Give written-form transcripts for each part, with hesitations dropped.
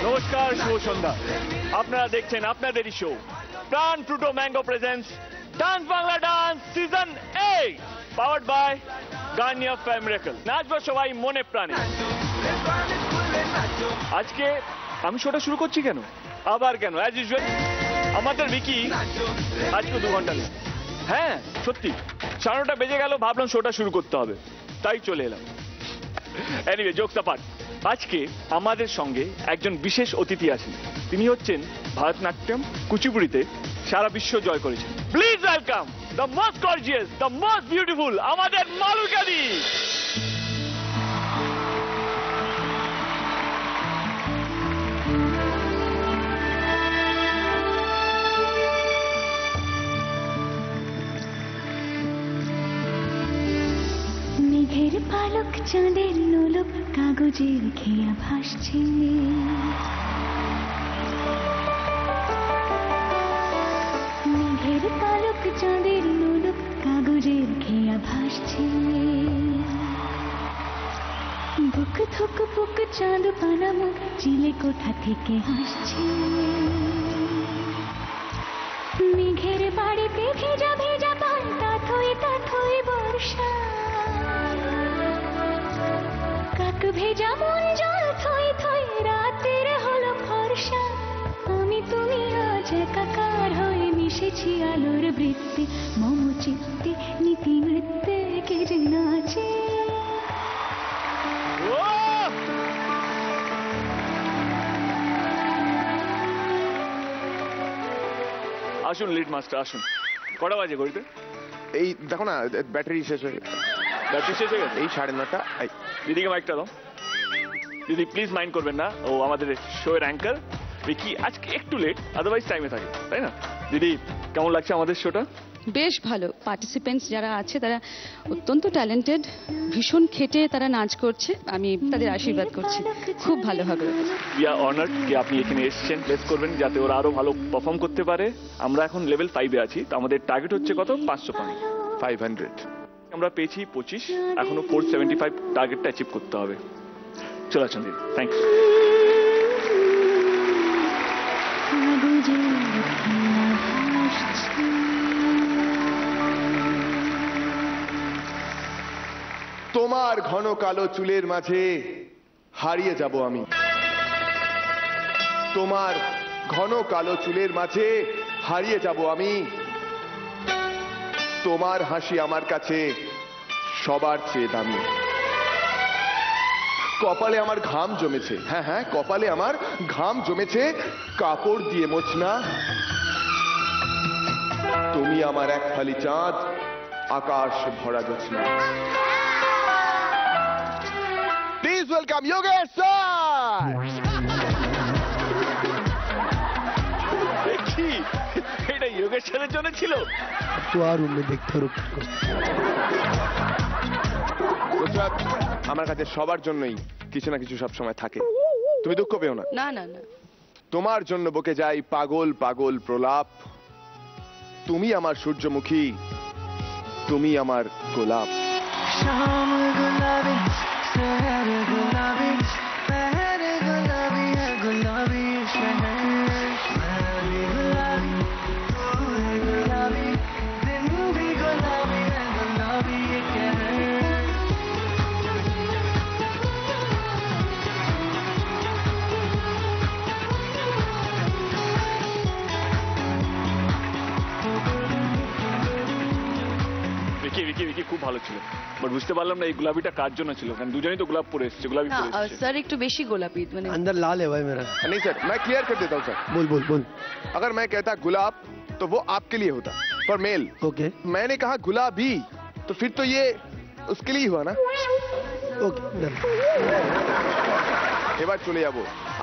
নমস্কার, শুভ সন্ধ্যা। আপনারা দেখছেন আপনাদেরই show Pran Frooto mango presents dance Bangla dance season 8 powered by Garnier fair miracle. নাচবো সবাই মনে প্রাণে। আজকে আমি শোটা শুরু করছি কেন, আবার কেন, অ্যাজ ইউজুয়াল আমাদের ভিকি আজকে 2 ঘন্টা লেট। হ্যাঁ সত্যি, 9:30টা বেজে গেল, ভাবলাম শোটা শুরু করতে হবে, তাই চলে এলাম। এনিওয়ে, জোকস অ্যাপার্ট, আজকে আমাদের সঙ্গে একজন বিশেষ অতিথি আছেন। তিনি হচ্ছেন ভারতনাট্যম কুচিপুড়িতে সারা বিশ্ব জয় করেছেন। Please welcome the most gorgeous, the most beautiful আমাদের মালবিকা দি। মেঘের পালক চাঁদের নোলক কাগজের খেয়া ভাসছে, মেঘের পালক চাঁদের নোলক কাগজের খেয়া ভাসছে, বুক থুক বুক চাঁদ পানা মুখ চিলে কোঠা থেকে হাসছে, মেঘের বাড়িতে ভেজা ভেজা পান তাথই বর্ষা, কাক ভেজা মন জল থই থই রাতের হলো ফর্সা, আমি তুমি আজ একাকার হয়ে মিশেছি আলোর বৃত্তে, মম চিত্তে নীতি নৃত্যে কে যে নাচে। আসুন লিড মাস্টার, আসুন। কটা বাজে ঘড়িতে? এই দেখো না, ব্যাটারি শেষ হয়ে গেছে। ব্যাটারি শেষ হয়ে গেছে? এই 9:30টা। দিদিকে মাইকটা দাও। দিদি প্লিজ মাইন্ড করবেন না, ও আমাদের শো এর অ্যাঙ্কার। ভিকি আজকে একটু লেট, আদারওয়াইজ টাইমে থাকে, তাই না? দিদি কেমন লাগছে আমাদের শোটা? বেশ ভালো। পার্টিসিপেন্টস যারা আছে তারা অত্যন্ত ট্যালেন্টেড, ভীষণ খেটে তারা নাচ করছে। আমি তাদের আশীর্বাদ করছি, খুব ভালো হবে। উই আর অনার্ড যে আপনি এখানে এসেছেন। প্লেস করবেন যাতে ওরা আরো ভালো পারফর্ম করতে পারে। আমরা এখন লেভেল 5-এ আছি, তো আমাদের টার্গেট হচ্ছে কত? 500 পয়েন্ট। 500 আমরা পেয়েছি 25, এখনো 475 টার্গেটটা অ্যাচিভ করতে হবে। চলে আসুন দিদি, থ্যাংকস। তোমার ঘন কালো চুলের মাঝে হারিয়ে যাব আমি, তোমার ঘন কালো চুলের মাঝে হারিয়ে যাব আমি, তোমার হাসি আমার কাছে সবার চেয়ে দামি, কপালে আমার ঘাম জমেছে, হ্যাঁ হ্যাঁ কপালে আমার ঘাম জমেছে, কাপড় দিয়ে মোছ না, তুমি আমার এক ফালি চাঁদ, আকাশ ভরা জোছনা। Please welcome Yogesh sir. কি এটা যোগেশ স্যারের জন্য ছিল? তো আর উনি দেখতে আমার কাছে সবার জন্যই কিছু না কিছু সব সময় থাকে, তুমি দুঃখ পেও না। না না না, তোমার জন্য বকে যাই পাগল পাগল প্রলাপ, তুমি আমার সূর্যমুখী, তুমি আমার গোলাপ। शाम गुलाबी शहर गुलाबी शहर गुलाबी है गुलाबी शहर, मैं भी गुलाबी तू है गुलाबी, दिन भी गुलाबी है गुलाबी ये कहर। ভিকি ভিকি ভিকি খুব ভালো ছিল, বাট বুঝতে পারলাম না এই গোলাপিটা কার জন্য ছিল, কারণ দুজনেই তো গোলাপ পরে এসছে, গোলাপি না পরে এসছে। স্যার একটু বেশি গোলাপি, মানে अंदर लाल है भाई मेरा। नहीं सर, मैं क्लियर कर देता हूँ सर। बोल बोल बोल। अगर मैं कहता गुलाब तो वो आपके लिए होता, पर मेल। ओके मैंने कहा गुलाबी, तो फिर तो ये उसके लिए हुआ ना। Okay done. এবার চলে যাব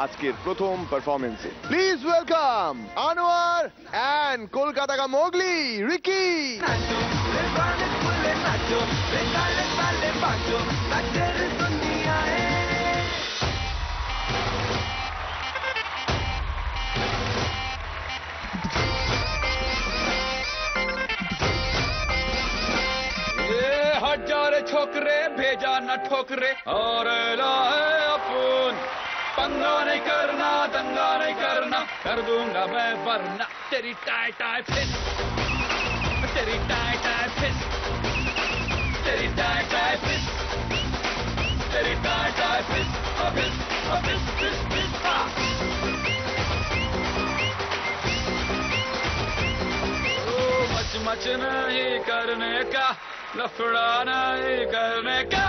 আজকের প্রথম পারফরমেন্সে। Please welcome Anwar and Kolkata কা মোগলি রিকি। हजार छोकरे भेजा न न ठोकरे और लाए अपन पंगा नहीं करना दंगा नहीं करना कर दूंगा मैं वरना तेरी टाई टाई फिस्ट तेरी टाई टाई फिस्ट तेरी टाई टाई फिस्ट तेरी टाई टाई फिस्ट फिस्ट फिस्ट फिस्ट फिस्ट मच मच नहीं करने का लफड़ा नहीं करने का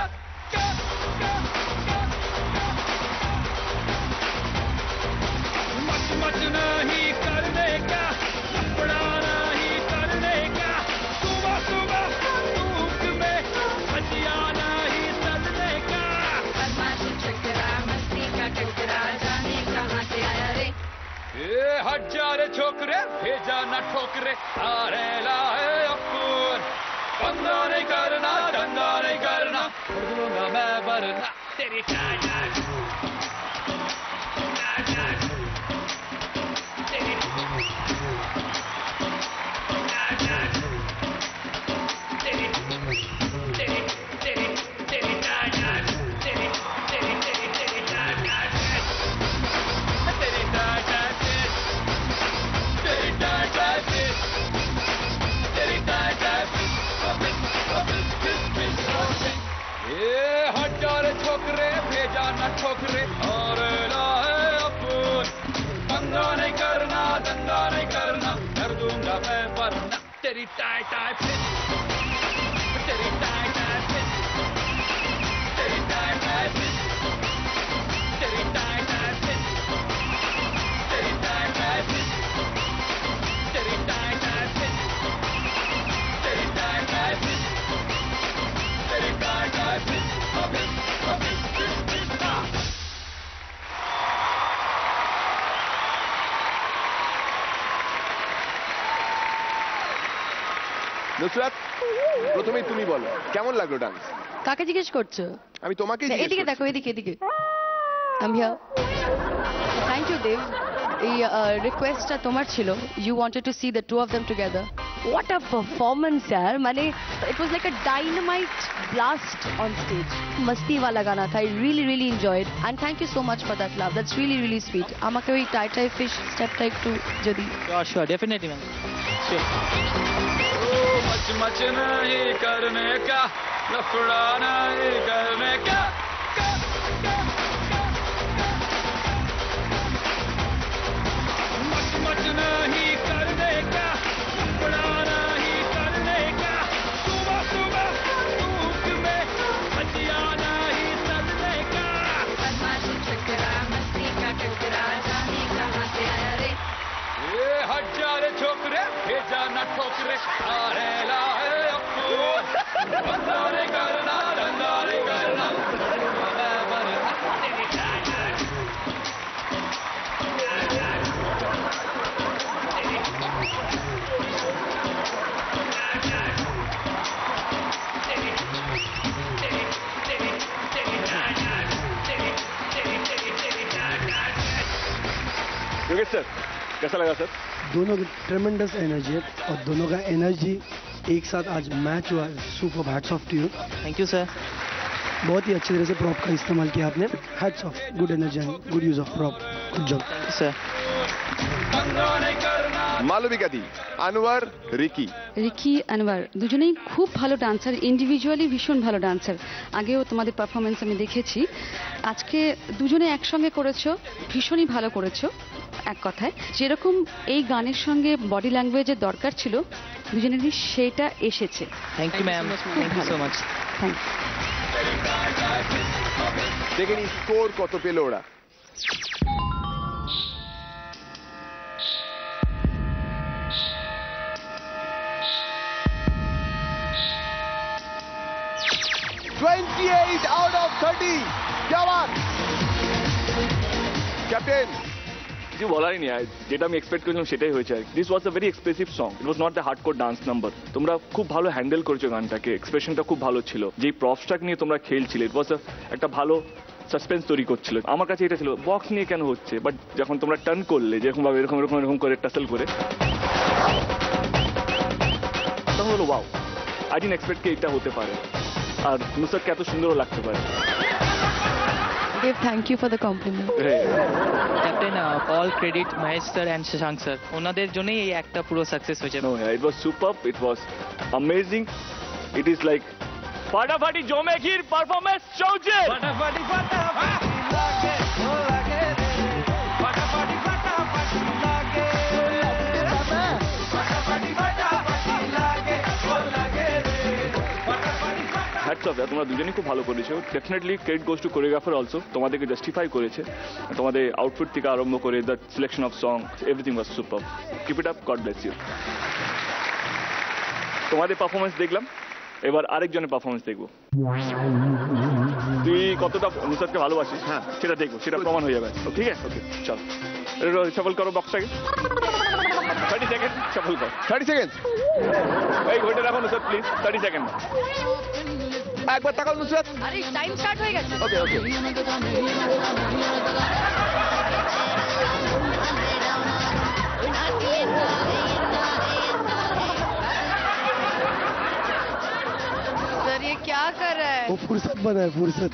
मच मच नहीं करने का लफड़ा नहीं करने का सुबह सुबह धूप में हटिया नहीं चलने का बदमाशी चकरा मस्ती का टकरा जाने कहाँ से आया रे ये हट जा रे छोकरे भेजा न ठोकरे अरे लाए अपन पंगा नहीं करना दंगा नहीं करना कर दूंगा मैं वरना तेरी टाई टाई तेरी तेरी तेरी तेरी तेरी टाई टाई तेरी तेरी तेरी तेरी टाई टाई तेरी टाई टाई तेरी टाई टाई तेरी टाई टाई ये हट जा रे छोकरे भेजा न ठोकरे और लाए अपन पंगा नहीं करना दंगा नहीं करना कर दूंगा मैं वरना तेरी टाई टाई फिस्ट तेरी टाई टाई फिस्ट तेरी टाई टाई फिस्ट तेरी टाई टाई फिस्ट तेरी टाई टाई फिस्ट तेरी टाई टाई फिस्ट तेरी टाई टाई फिस्ट तेरी टाई टाई फिस्ट নুসরাত প্রথমেই তুমি বলো কেমন লাগলো ডান্স? কাকে জিজ্ঞেস করছো? আমি তোমাকে এদিকে দেখো, এদিকে এদিকে। আমি থ্যাংক ইউ দেব, এই রিকোয়েস্টটা তোমার ছিল, you wanted to see the two of them together. What a performance यार, মানে it was like a dynamite blast on stage. মস্তি वाला গানা था, I really really enjoyed and thank you so much for that love, that's really really sweet। আমাকে ওই টাই টাই fish স্টেপটা একটু যদি sure definitely ma'am sure much मच नहीं करने का लफड़ा नहीं करने का मच मच नहीं करने का लफड़ा नहीं करने का सुबह सुबह धूप में हटिया नहीं चलने का बदमाशी चकरा मस्ती का टकरा जाने कहाँ से आया रे ये हट जा रे छोकरे भेजा न ठोकरे अरे लाए अपन पंगा नहीं करना दंगा नहीं करना मैं वरना तेरी टाई टाई योगेश सर कैसा लगा सर? दोनों की ट्रेमेंडस एनर्जी है और दोनों का एनर्जी एक साथ आज मैच हुआ। Super, hats off to you. thank you sir बहुत ही अच्छी तरह से प्रॉप का इस्तेमाल किया आपने। Hats off, good energy and good use of prop, good job. thank you sir पंगा नहीं करना মালবিকা দি, আনোয়ার, রিকি। রিকি আনোয়ার দুজনেই খুব ভালো ডান্সার, ইন্ডিভিজুয়ালি ভীষণ ভালো ডান্সার। আগেও তোমাদের পারফরমেন্স আমি দেখেছি, আজকে দুজনে একসঙ্গে করেছো, ভীষণই ভালো করেছো। এক কথায় যেরকম এই গানের সঙ্গে বডি ল্যাঙ্গুয়েজের দরকার ছিল, দুজনেরই সেটা এসেছে। thank you ma'am thank you so much thank you. দেখে নি স্কোর কত পেল ওরা। $28 out of 30। क्या बात! ক্যাপ্টেন, কিছু বলারই নেই, যেটা আমি এক্সপেক্ট করেছিলাম সেটাই হয়েছে। This was a very expressive song, it was not the hardcore dance number. তোমরা খুব ভালো হ্যান্ডেল করেছো গানটাকে, এক্সপ্রেশনটা খুব ভালো ছিল, যেই প্রপসটাকে নিয়ে তোমরা খেলছিলে ইট ওয়াজ একটা ভালো সাসপেন্স তৈরি করছিল। আমার কাছে এটা ছিল বক্স নিয়ে কেন হচ্ছে, বাট যখন তোমরা টার্ন করলে যেরকম ভাবে এরকম এরকম এরকম করে টাসেল করে, তখন হলো ওয়াও, আই ডিডন্ট এক্সপেক্ট কি এটা হতে পারে। আর নুসরাতকে এত সুন্দরও লাগতে পারে। Dev, thank you for the compliment. Captain all credit Mahesh sir and Shashank sir, ওনাদের জন্যই এই একটা পুরো সাকসেস হয়েছে। No, yeah, it was superb. It was amazing. It is like ফাটাফাটি জমেগির পারফরম্যান্স চলছে। फटाफटी फटाफटी लागे ओ लागे रे फटाफटी फटाफटी लागे फटाफटी फटाफटी लागे ओ लागे रे फटाफटी फटाफटी। হ্যাটস অফ, তোমরা দুজনেই খুব ভালো করেছো। Definitely credit goes to choreographer also, তোমাদেরকে জাস্টিফাই করেছে। তোমাদের আউটফিট থেকে আরম্ভ করে the selection of song, everything was super. Keep it up, God bless you. তোমাদের পারফরমেন্স দেখলাম, এবার আরেকজনের পারফরমেন্স দেখবো। তুই কতটা নুসরাতকে ভালোবাসিস, হ্যাঁ সেটা দেখবো, সেটা প্রমাণ হয়ে যাবে। ঠিক আছে, ওকে চল সফল করো বক্সটাকে। 30 সেকেন্ড সফল কর। 30 সেকেন্ড। এই ঘড়িটা রাখো নুসরাত প্লিজ, 30 সেকেন্ড। একবার তাকাও নুসরাত। আরে টাইম স্টার্ট হয়ে গেছে। ওকে ওকে। सर ये क्या कर रहा है? वो फुर्सत बना है, फुर्सत।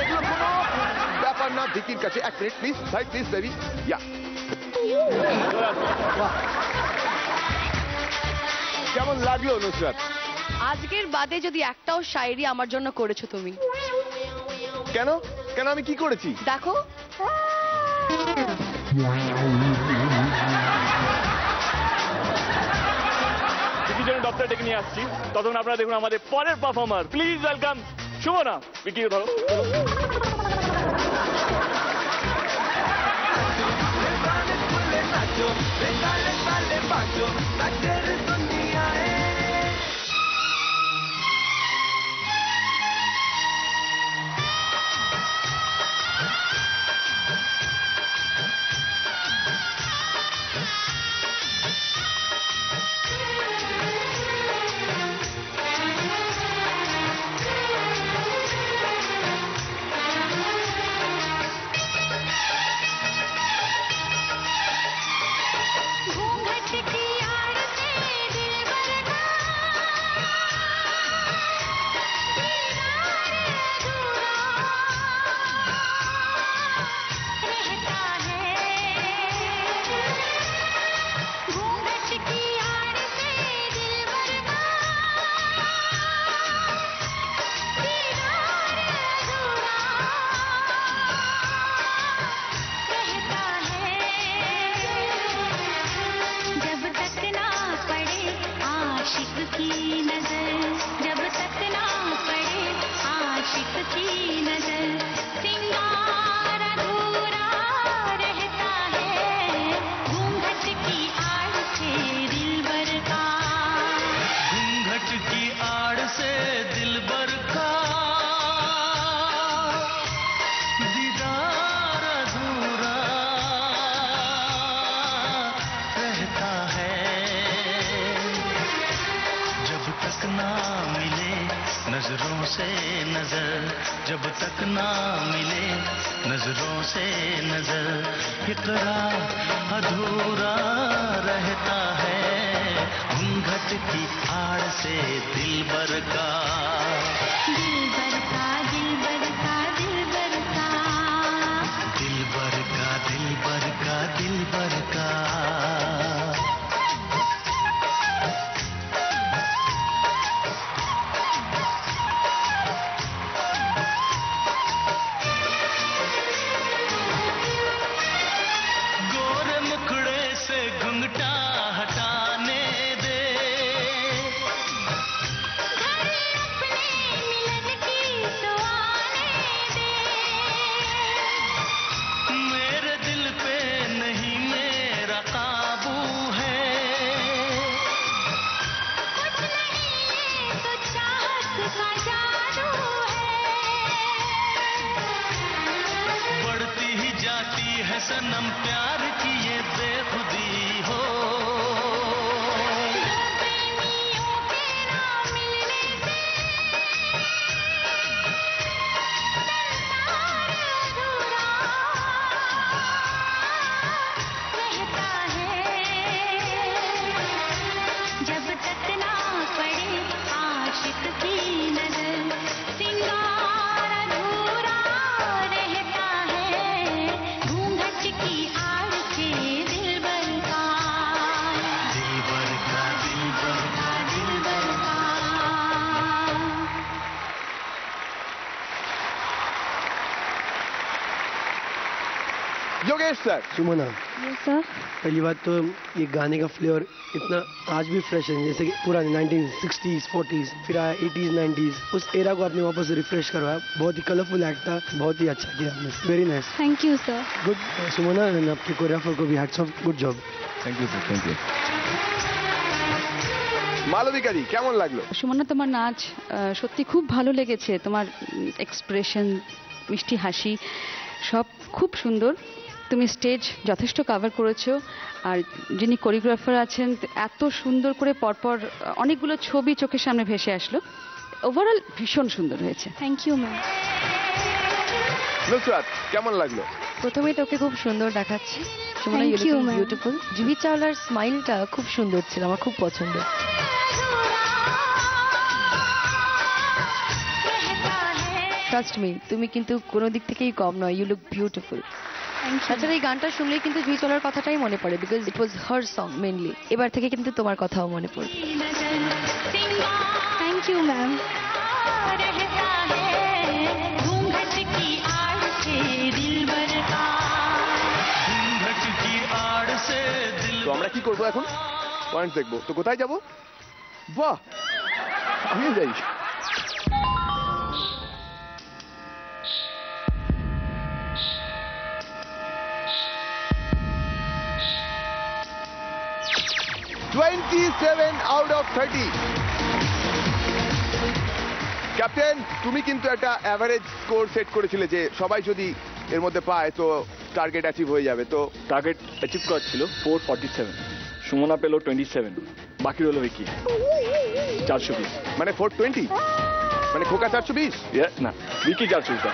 এগুলো কোনো ব্যাপার না ভিকির কাছে। 1 মিনিট প্লিজ ভাই, প্লিজ বেবি। ইয়া কেমন লাগলো নুসরাত? আজকের বাদে যদি একটাও শায়রি আমার জন্য করেছো তুমি। কেন কেন আমি কি করেছি? দেখো বিকির জন্য ডক্টর ডেকে নিয়ে আসছি, ততক্ষণ আপনারা দেখুন আমাদের পরের পারফর্মার। Please welcome Sumana. বিকিকে ধরো। घूंघट की आड़ से दिलबर का दीदार अधूरा रहता है। घूंघट की आड़ से दिलबर का दीदार अधूरा रहता है। जब तक ना पड़े आशिक की नजर, जब तक ना पड़े आशिक की नजर, सिंगार अधूरा रहता है। घूंघट की आड़ से दिलबर का, घूंघट की आड़ से दिलबर का दीदार अधूरा रहता है। जब तक ना मिले नजरों से नजर, जब तक ना मिले नजरों से नजर, इकरार अधूरा रहता है। घूंघट की आड़ से दिलबर का, दिलबर का, दिलबर का, दिलबर का। दिलबर का, दिलबर का, दिलबर का। गोरे मुखड़े से घुंघटा हटाने दे, घर अपने मिलन की तो आने दे। मेरे दिल पे नहीं मेरा काबू है, कुछ नहीं ये तो चाहत का जादू है। बढ़ती ही जाती है सनम प्यार की ये बेखुदी हो। दो प्रेमियों के ना मिलने से संसार अधूरा रहता है। उमेश सर। सुमना, सर पहली बात तो ये गाने का फ्लेवर इतना आज भी फ्रेश है, जैसे कि पूरा 1960s 40s फिर आया 80s 90s, उस एरा को आपने वापस रिफ्रेश करवाया। बहुत ही कलरफुल एक्ट था, बहुत ही अच्छा किया आपने, very nice, thank you sir. Good Sumana, and आपके कोरियोग्राफर को भी hats off, good job. Thank you sir, thank you. মালবিকারি কেমন লাগলো? সুমনা, তোমার নাচ সত্যি খুব ভালো লেগেছে। তোমার এক্সপ্রেশন, মিষ্টি হাসি সব খুব সুন্দর। তুমি স্টেজ যথেষ্ট কভার করেছো, আর যিনি কোরিওগ্রাফার আছেন এত সুন্দর করে পরপর অনেকগুলো ছবি চোখের সামনে ভেসে আসলো। ওভারঅল ভীষণ সুন্দর হয়েছে। Thank you ma'am. নুসরাত কেমন লাগলো? প্রথমে তোকে খুব সুন্দর দেখাচ্ছে Sumana, Thank you, ma'am. Beautiful. Juhi চাওলার স্মাইলটা খুব সুন্দর ছিল, আমার খুব পছন্দ। ট্রাস্ট মি, তুমি কিন্তু কোনো দিক থেকেই কম নয়, ইউ লুক বিউটিফুল। তাছাড়া এই গানটা শুনলেই কিন্তু জুহি চাওলার কথাটাই মনে পড়ে, because it was her song mainly. এবার থেকে কিন্তু তোমার কথাও মনে পড়বে। Thank you ma'am. তো আমরা কি করবো এখন? পয়েন্ট দেখবো। তো কোথায় যাবো? বাহ, আমিও যাই। Out of 30। ক্যাপ্টেন, তুমি কিন্তু একটা অ্যাভারেজ স্কোর সেট করেছিলে যে সবাই যদি এর মধ্যে পায় তো টার্গেট অ্যাচিভ হয়ে যাবে। তো টার্গেট অ্যাচিভ করা ছিল 447, সুমনা পেল 27, বাকি রইল ভিকি 420। মানে 420, মানে খোকা 420? না, ভিকি 420।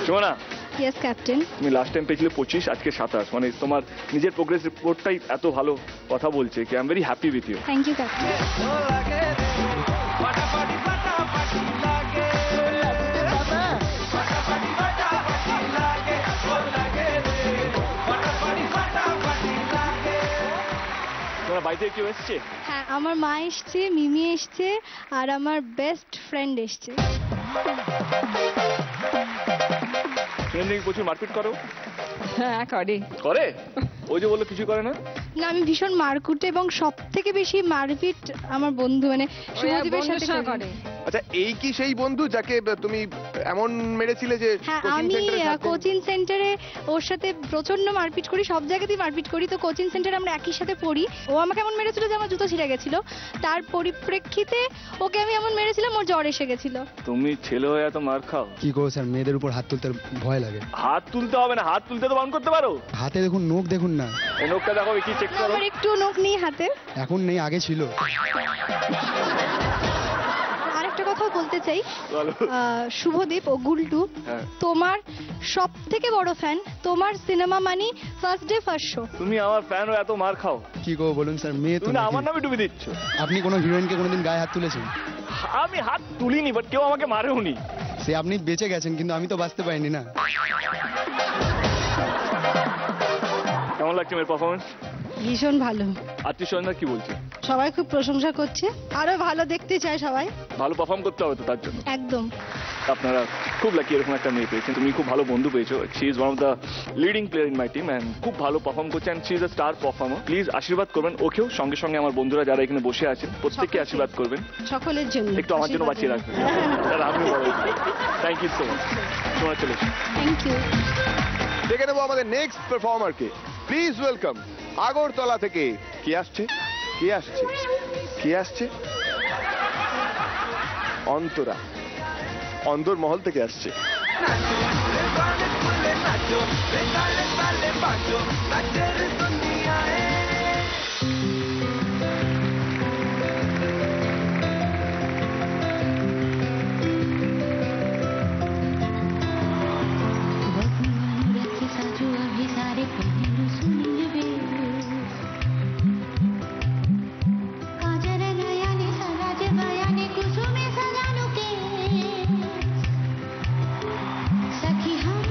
Sumana, yes captain. তুমি লাস্ট টাইম পেয়েছিলে 25, আজকে 27, মানে তোমার নিজের প্রোগ্রেস রিপোর্টটাই এত ভালো কথা বলছে কি I am very happy with you. Thank you captain. তোমার বাড়িতে কেউ এসছে? হ্যাঁ, আমার মা এসছে, মিমি এসছে, আর আমার বেস্ট ফ্রেন্ড এসছে। তুমি প্রচুর মারপিট করো? হ্যাঁ, করে। করে? ওই যে বললো কিছু করে না। না, আমি ভীষণ মারকুটে এবং সব থেকে বেশি মারপিট আমার বন্ধু মানে শুভদীপের সাথে করে। আচ্ছা, এই কি সেই বন্ধু যাকে তুমি এমন মেরেছিলে যে হ্যাঁ, কোচিং আমি সেন্টারে থাকতেন? কোচিং সেন্টারে ওর সাথে প্রচন্ড মারপিট করি, সব জায়গাতেই মারপিট করি। তো কোচিং সেন্টারে আমরা একই সাথে পড়ি। ও আমাকে এমন মেরেছিল যে আমার জুতো ছিঁড়ে গেছিল। তার পরিপ্রেক্ষিতে ওকে আমি এমন মেরেছিলাম, ওর জ্বর এসে গেছিল। তুমি ছেলে হয়ে এত মার খাও? কি করবো স্যার, মেয়েদের উপর হাত তুলতে ভয় লাগে। হাত তুলতে হবে না, হাত তুলতে তো বারণ করতে পারো। হাতে দেখুন, নখ দেখুন না। এই নোকটা দেখো, কি চেক করো। আমার একটু নখ নেই হাতে। এখন নেই, আগে ছিল। আরেকটা কথা বলতে চাই, বলো। শুভদীপ ও গুলটু হ্যাঁ। তোমার সব থেকে বড় ফ্যান। তোমার সিনেমা মানি ফার্স্ট ডে ফার্স্ট শো। তুমি আমার ফ্যান হয়ে এত মার খাও? কি করবো বলুন স্যার, মেয়ে তো তুমি না নাকি। আমার নামে ডুবে দিচ্ছ। আপনি কোনো হিরোইনকে কোনোদিন গায়ে হাত তুলেছেন? আমি হাত তুলিনি, বাট কেউ আমাকে মারেওনি। সে আপনি বেঁচে গেছেন, কিন্তু আমি তো বাঁচতে পারিনি না। কেমন লাগছে মেয়ের পারফরমেন্স? ভীষণ ভালো। আত্মীয় স্বজনরা কি বলছে? সবাই খুব প্রশংসা করছে, আরো ভালো দেখতে চায় সবাই। ভালো পারফর্ম করতে হবে তো তার জন্য। একদম। আপনারা খুব লাকি এরকম একটা মেয়ে পেয়েছেন। তুমি খুব ভালো বন্ধু পেয়েছো। She is one of the leading player in my team and খুব ভালো পারফর্ম করছে and she is a star performer. Please আশীর্বাদ করবেন ওকেও, সঙ্গে সঙ্গে আমার বন্ধুরা যারা এখানে বসে আছেন প্রত্যেককে আশীর্বাদ করবেন। সকলের জন্য একটু আমার জন্য বাঁচিয়ে রাখবেন। তাহলে আমিও বড় থ্যাংক ইউ সো মাচ। তোমার চলে এসো। Thank you. দেখে নেবো আমাদের নেক্সট পারফর্মারকে। প্লিজ ওয়েলকাম আগরতলা থেকে। কে আসছে? কে আসছে? কে আসছে? অন্তরা, অন্দর মহল থেকে আসছে। सखी हम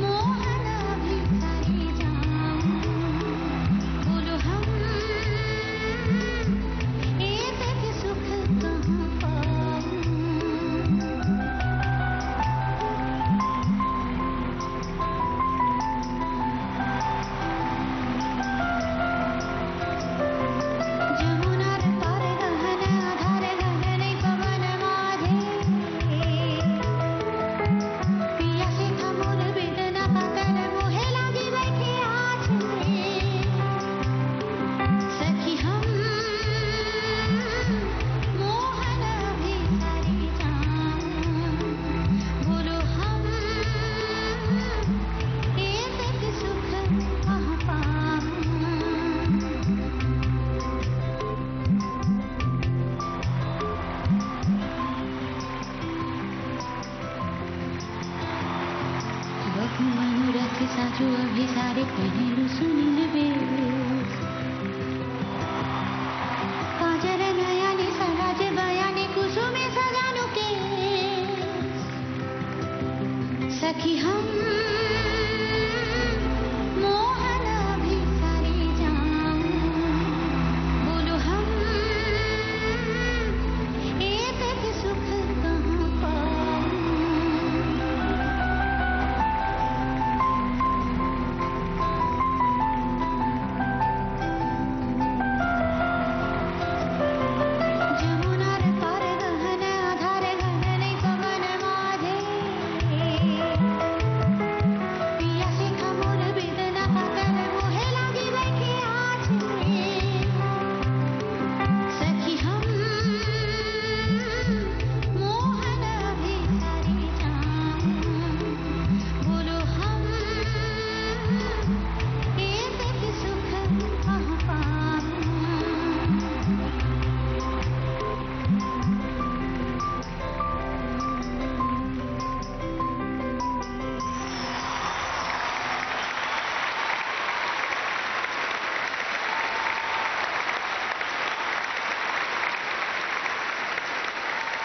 मोहना भी सारी जान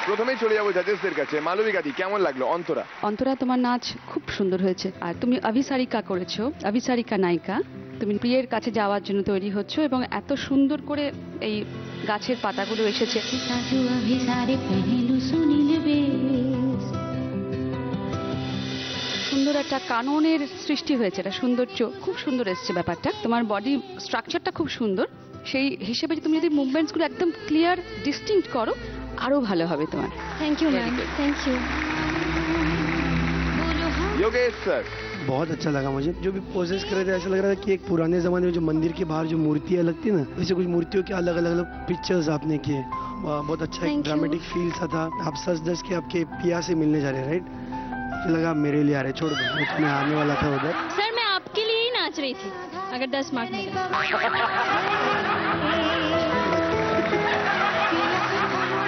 প্রথমেই চলে যাবো জাজেসদের কাছে। মালবিকাদি, কেমন লাগলো অন্তরা? অন্তরা, তোমার নাচ খুব সুন্দর হয়েছে। আর তুমি অভিসারিকা করেছো, অভিসারিকা নায়িকা। তুমি প্রিয়ের কাছে যাওয়ার জন্য তৈরি হচ্ছ এবং এত সুন্দর করে এই গাছের পাতাগুলো এসেছে। साजू अभी सारे पहलू सुनील बेस সুন্দর একটা কাননের সৃষ্টি হয়েছে, এটা সৌন্দর্য খুব সুন্দর এসছে ব্যাপারটা। তোমার বডি স্ট্রাকচারটা খুব সুন্দর, সেই হিসেবে তুমি যদি মুভমেন্টসগুলো একদম ক্লিয়ার ডিস্টিংক্ট করো আরো ভালো হবে তোমার। Thank you ma'am, thank you. Yogesh sir, बहुत अच्छा लगा मुझे। जो भी पोजेस कर रहे थे ऐसा लग रहा था कि एक पुराने जमाने में जो मंदिर के बाहर जो मूर्तियां लगती ना, वैसे कुछ मूर्तियों के अलग अलग अलग पिक्चर्स आपने किए। बहुत अच्छा एक Thank you. ड्रामेटिक फील सा था। आप सच दस के आपके पिया से मिलने जा रहे हैं, राइट? मुझे लगा आप मेरे लिए आ रहे, छोड़ दो, मैं आने वाला था उधर। सर मैं आपके लिए ही नाच रही थी, अगर 10 मार्क मिले।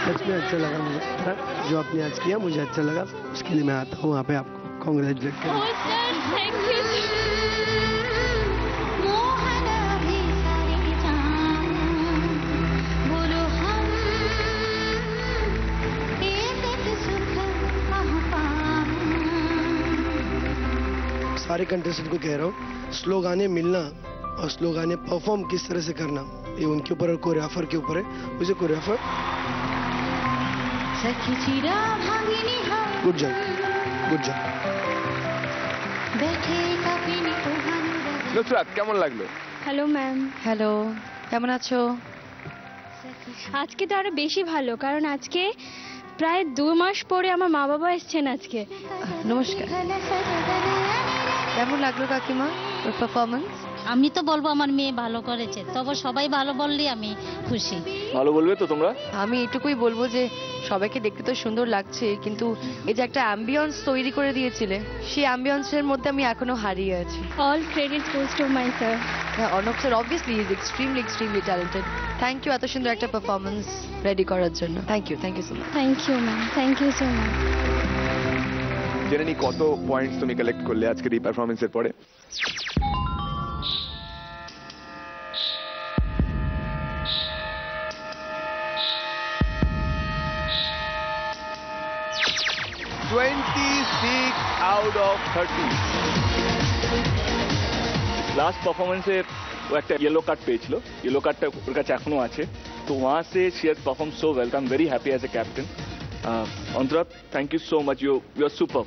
सच में अच्छा लगा मुझे, जो आपने आज किया मुझे अच्छा लगा। उसके लिए मैं आता हूँ वहाँ पे आपको कॉन्ग्रेचुलेट ओ करूँ। Sir thank you. मोहन अभी सारे जान बोलो हम एक सुख कहाँ पाऊं। सारे कंटेस्टेंट को कह रहा हूँ, स्लो गाने मिलना और स्लो गाने परफॉर्म किस तरह से करना, ये उनके ऊपर और कोरियोग्राफर के ऊपर है। मुझे कोरियोग्राफर सखी चिरा भागिनी हम गुड जॉब, गुड जॉब। बैठे कपिनी कोहानु নুসরাত, কেমন লাগলো? হ্যালো ম্যাম, হ্যালো, কেমন আছো? আজকে তো আরো বেশি ভালো, কারণ আজকে প্রায় 2 মাস পরে আমার মা বাবা এসেছেন আজকে। নমস্কার, কেমন লাগলো কাকিমা ওর পারফরমেন্স? আমি তো বলবো আমার মেয়ে ভালো করেছে, তবে সবাই ভালো বললে আমি খুশি। ভালো বলবে তো তোমরা? আমি এটুকুই বলবো যে সবাইকে দেখতে তো সুন্দর লাগছে, কিন্তু এই যে একটা অ্যাম্বিয়েন্স তৈরি করে দিয়েছিলে, সেই অ্যাম্বিয়েন্সের মধ্যে আমি এখনো হারিয়ে আছি। All credit goes to my sir. Arnab sir obviously is extremely talented. Thank you এত সুন্দর একটা পারফরমেন্স রেডি করার জন্য। Thank you so much. Thank you ma'am, thank you so much. জেনে নি কত পয়েন্টস তুমি কালেক্ট করলে আজকের এই পারফরমেন্সের পরে। out of 30 লাস্ট পারফরমেন্সে ও একটা ইয়েলো কার্ড পেয়েছিল, ইয়েলো কার্ডটা ওর কাছে এখনো আছে। তো वहाँ से she has performed so well. I'm very happy as a captain. Antara, thank you so much. You are super.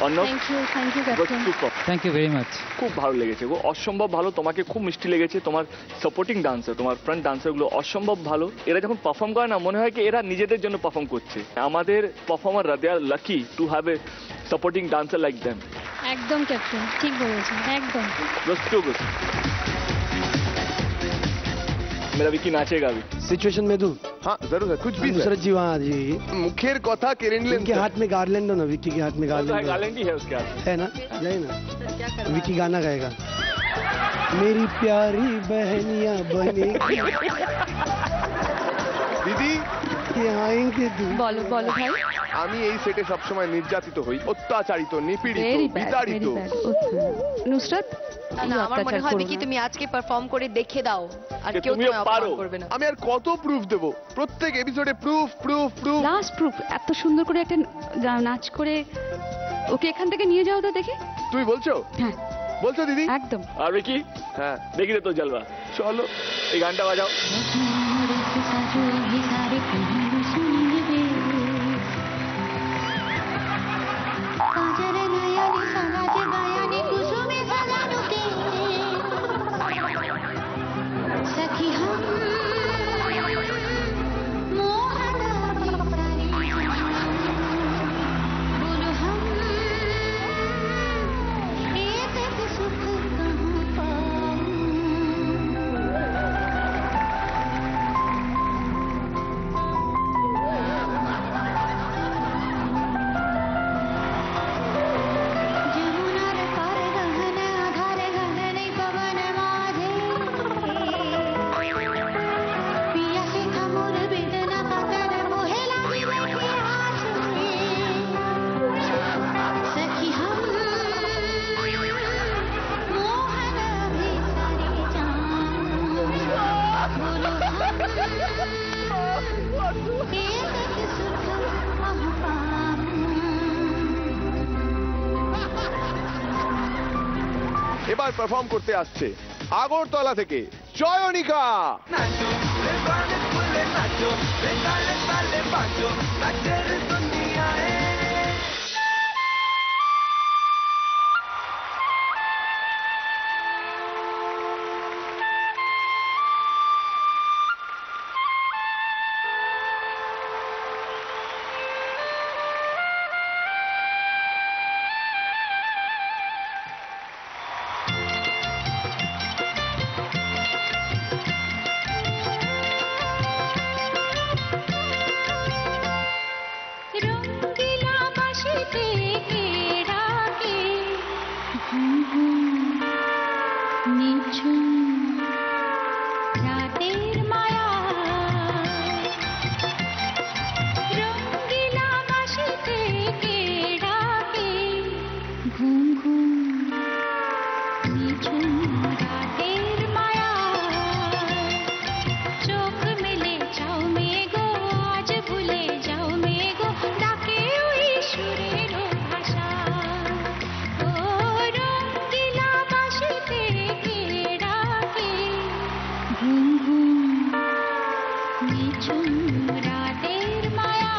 Arnav, thank you captain. super. Thank you very much. খুব ভালো লেগেছে গো, অসম্ভব ভালো। তোমাকে খুব মিষ্টি লেগেছে, তোমার সাপোর্টিং ডান্সার, তোমার ফ্রন্ট ডান্সারগুলো অসম্ভব ভালো। এরা যখন পারফর্ম করে না, মনে হয় কি এরা নিজেদের জন্য পারফর্ম করছে। আমাদের পারফর্মাররা they are lucky to have a supporting dancer like them. একদম ক্যাপ্টেন, ঠিক বলেছেন, একদম। Just too good. मेरा विकी नाचेगा अभी। सिचुएशन में दूं? हाँ जरूर है, कुछ भी नुसरत जी वहाँ जी मुखेर कथा केरे निलेन उनके हाथ में गार्लैंड हो ना, विक्की के हाथ में गार्लैंड गार्लैंड ही है उसके हाथ है ना, जाए ना। विक्की गाना गाएगा, मेरी प्यारी बहनिया बनेगी দিদি। आएंगे दूं। বলো বলো ভাই। আমি এই সেটে সবসময় নির্যাতিত হই, অত্যাচারিত, নিপীড়িত, ভেরি বিতাড়িত। নুসরাত, না, আমার মনে হয় কি তুমি আজকে পারফর্ম করে দেখে দাও, আর যে কেউ তুমিও তোমায় পারো। অপমান করবে না। আমি আর কত প্রুফ দেব? প্রত্যেক এপিসোডে proof proof proof. Last proof, এত সুন্দর করে একটা নাচ করে ওকে এখান থেকে নিয়ে যাও তো দেখি। তুমি বলছো? হ্যাঁ বলছো দিদি? একদম। আর विकी, হ্যাঁ দেখি রে তো জলवा। চলো এই গানটা বাজাও। साजू अभी सारे पहलू सुनील बेस काजर नयनी समाज बयानी कुसुमे सजानु के सखी हम मोहन अभी सारे बोलो हम एक सुख कहाँ पाऊं। এবার পারফর্ম করতে আসছে আগরতলা থেকে চয়নিকা। রঙ্গিলা বাঁশিতে কে ডাকে, ঘুম ঘুম নিঝুম রাতের মায়া। রঙ্গিলা বাঁশিতে কে ডাকে, ঘুম ঘুম নিঝুম রাতের মায়া। চোখ মেলে যাও মেঘো, আজ ভুলে যাও মেঘো, ডাকে ওই সুরের ভাষা। ও রঙ্গিলা বাঁশিতে কে ডাকে, ঘুম ঘুম নিঝুম রাতের মায়া।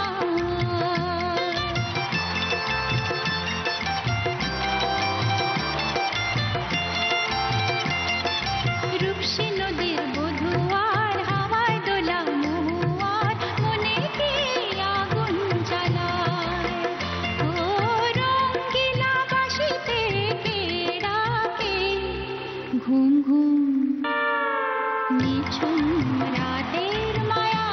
রূপসী নদীর বধুয়ার, হাওয়ায় দোলা মহুয়ার, মনে কে আগুন জ্বালায়। ও রঙ্গিলা বাঁশিতে কে ডাকে, ঘুম ঘুম নিঝুম রাতের মায়া।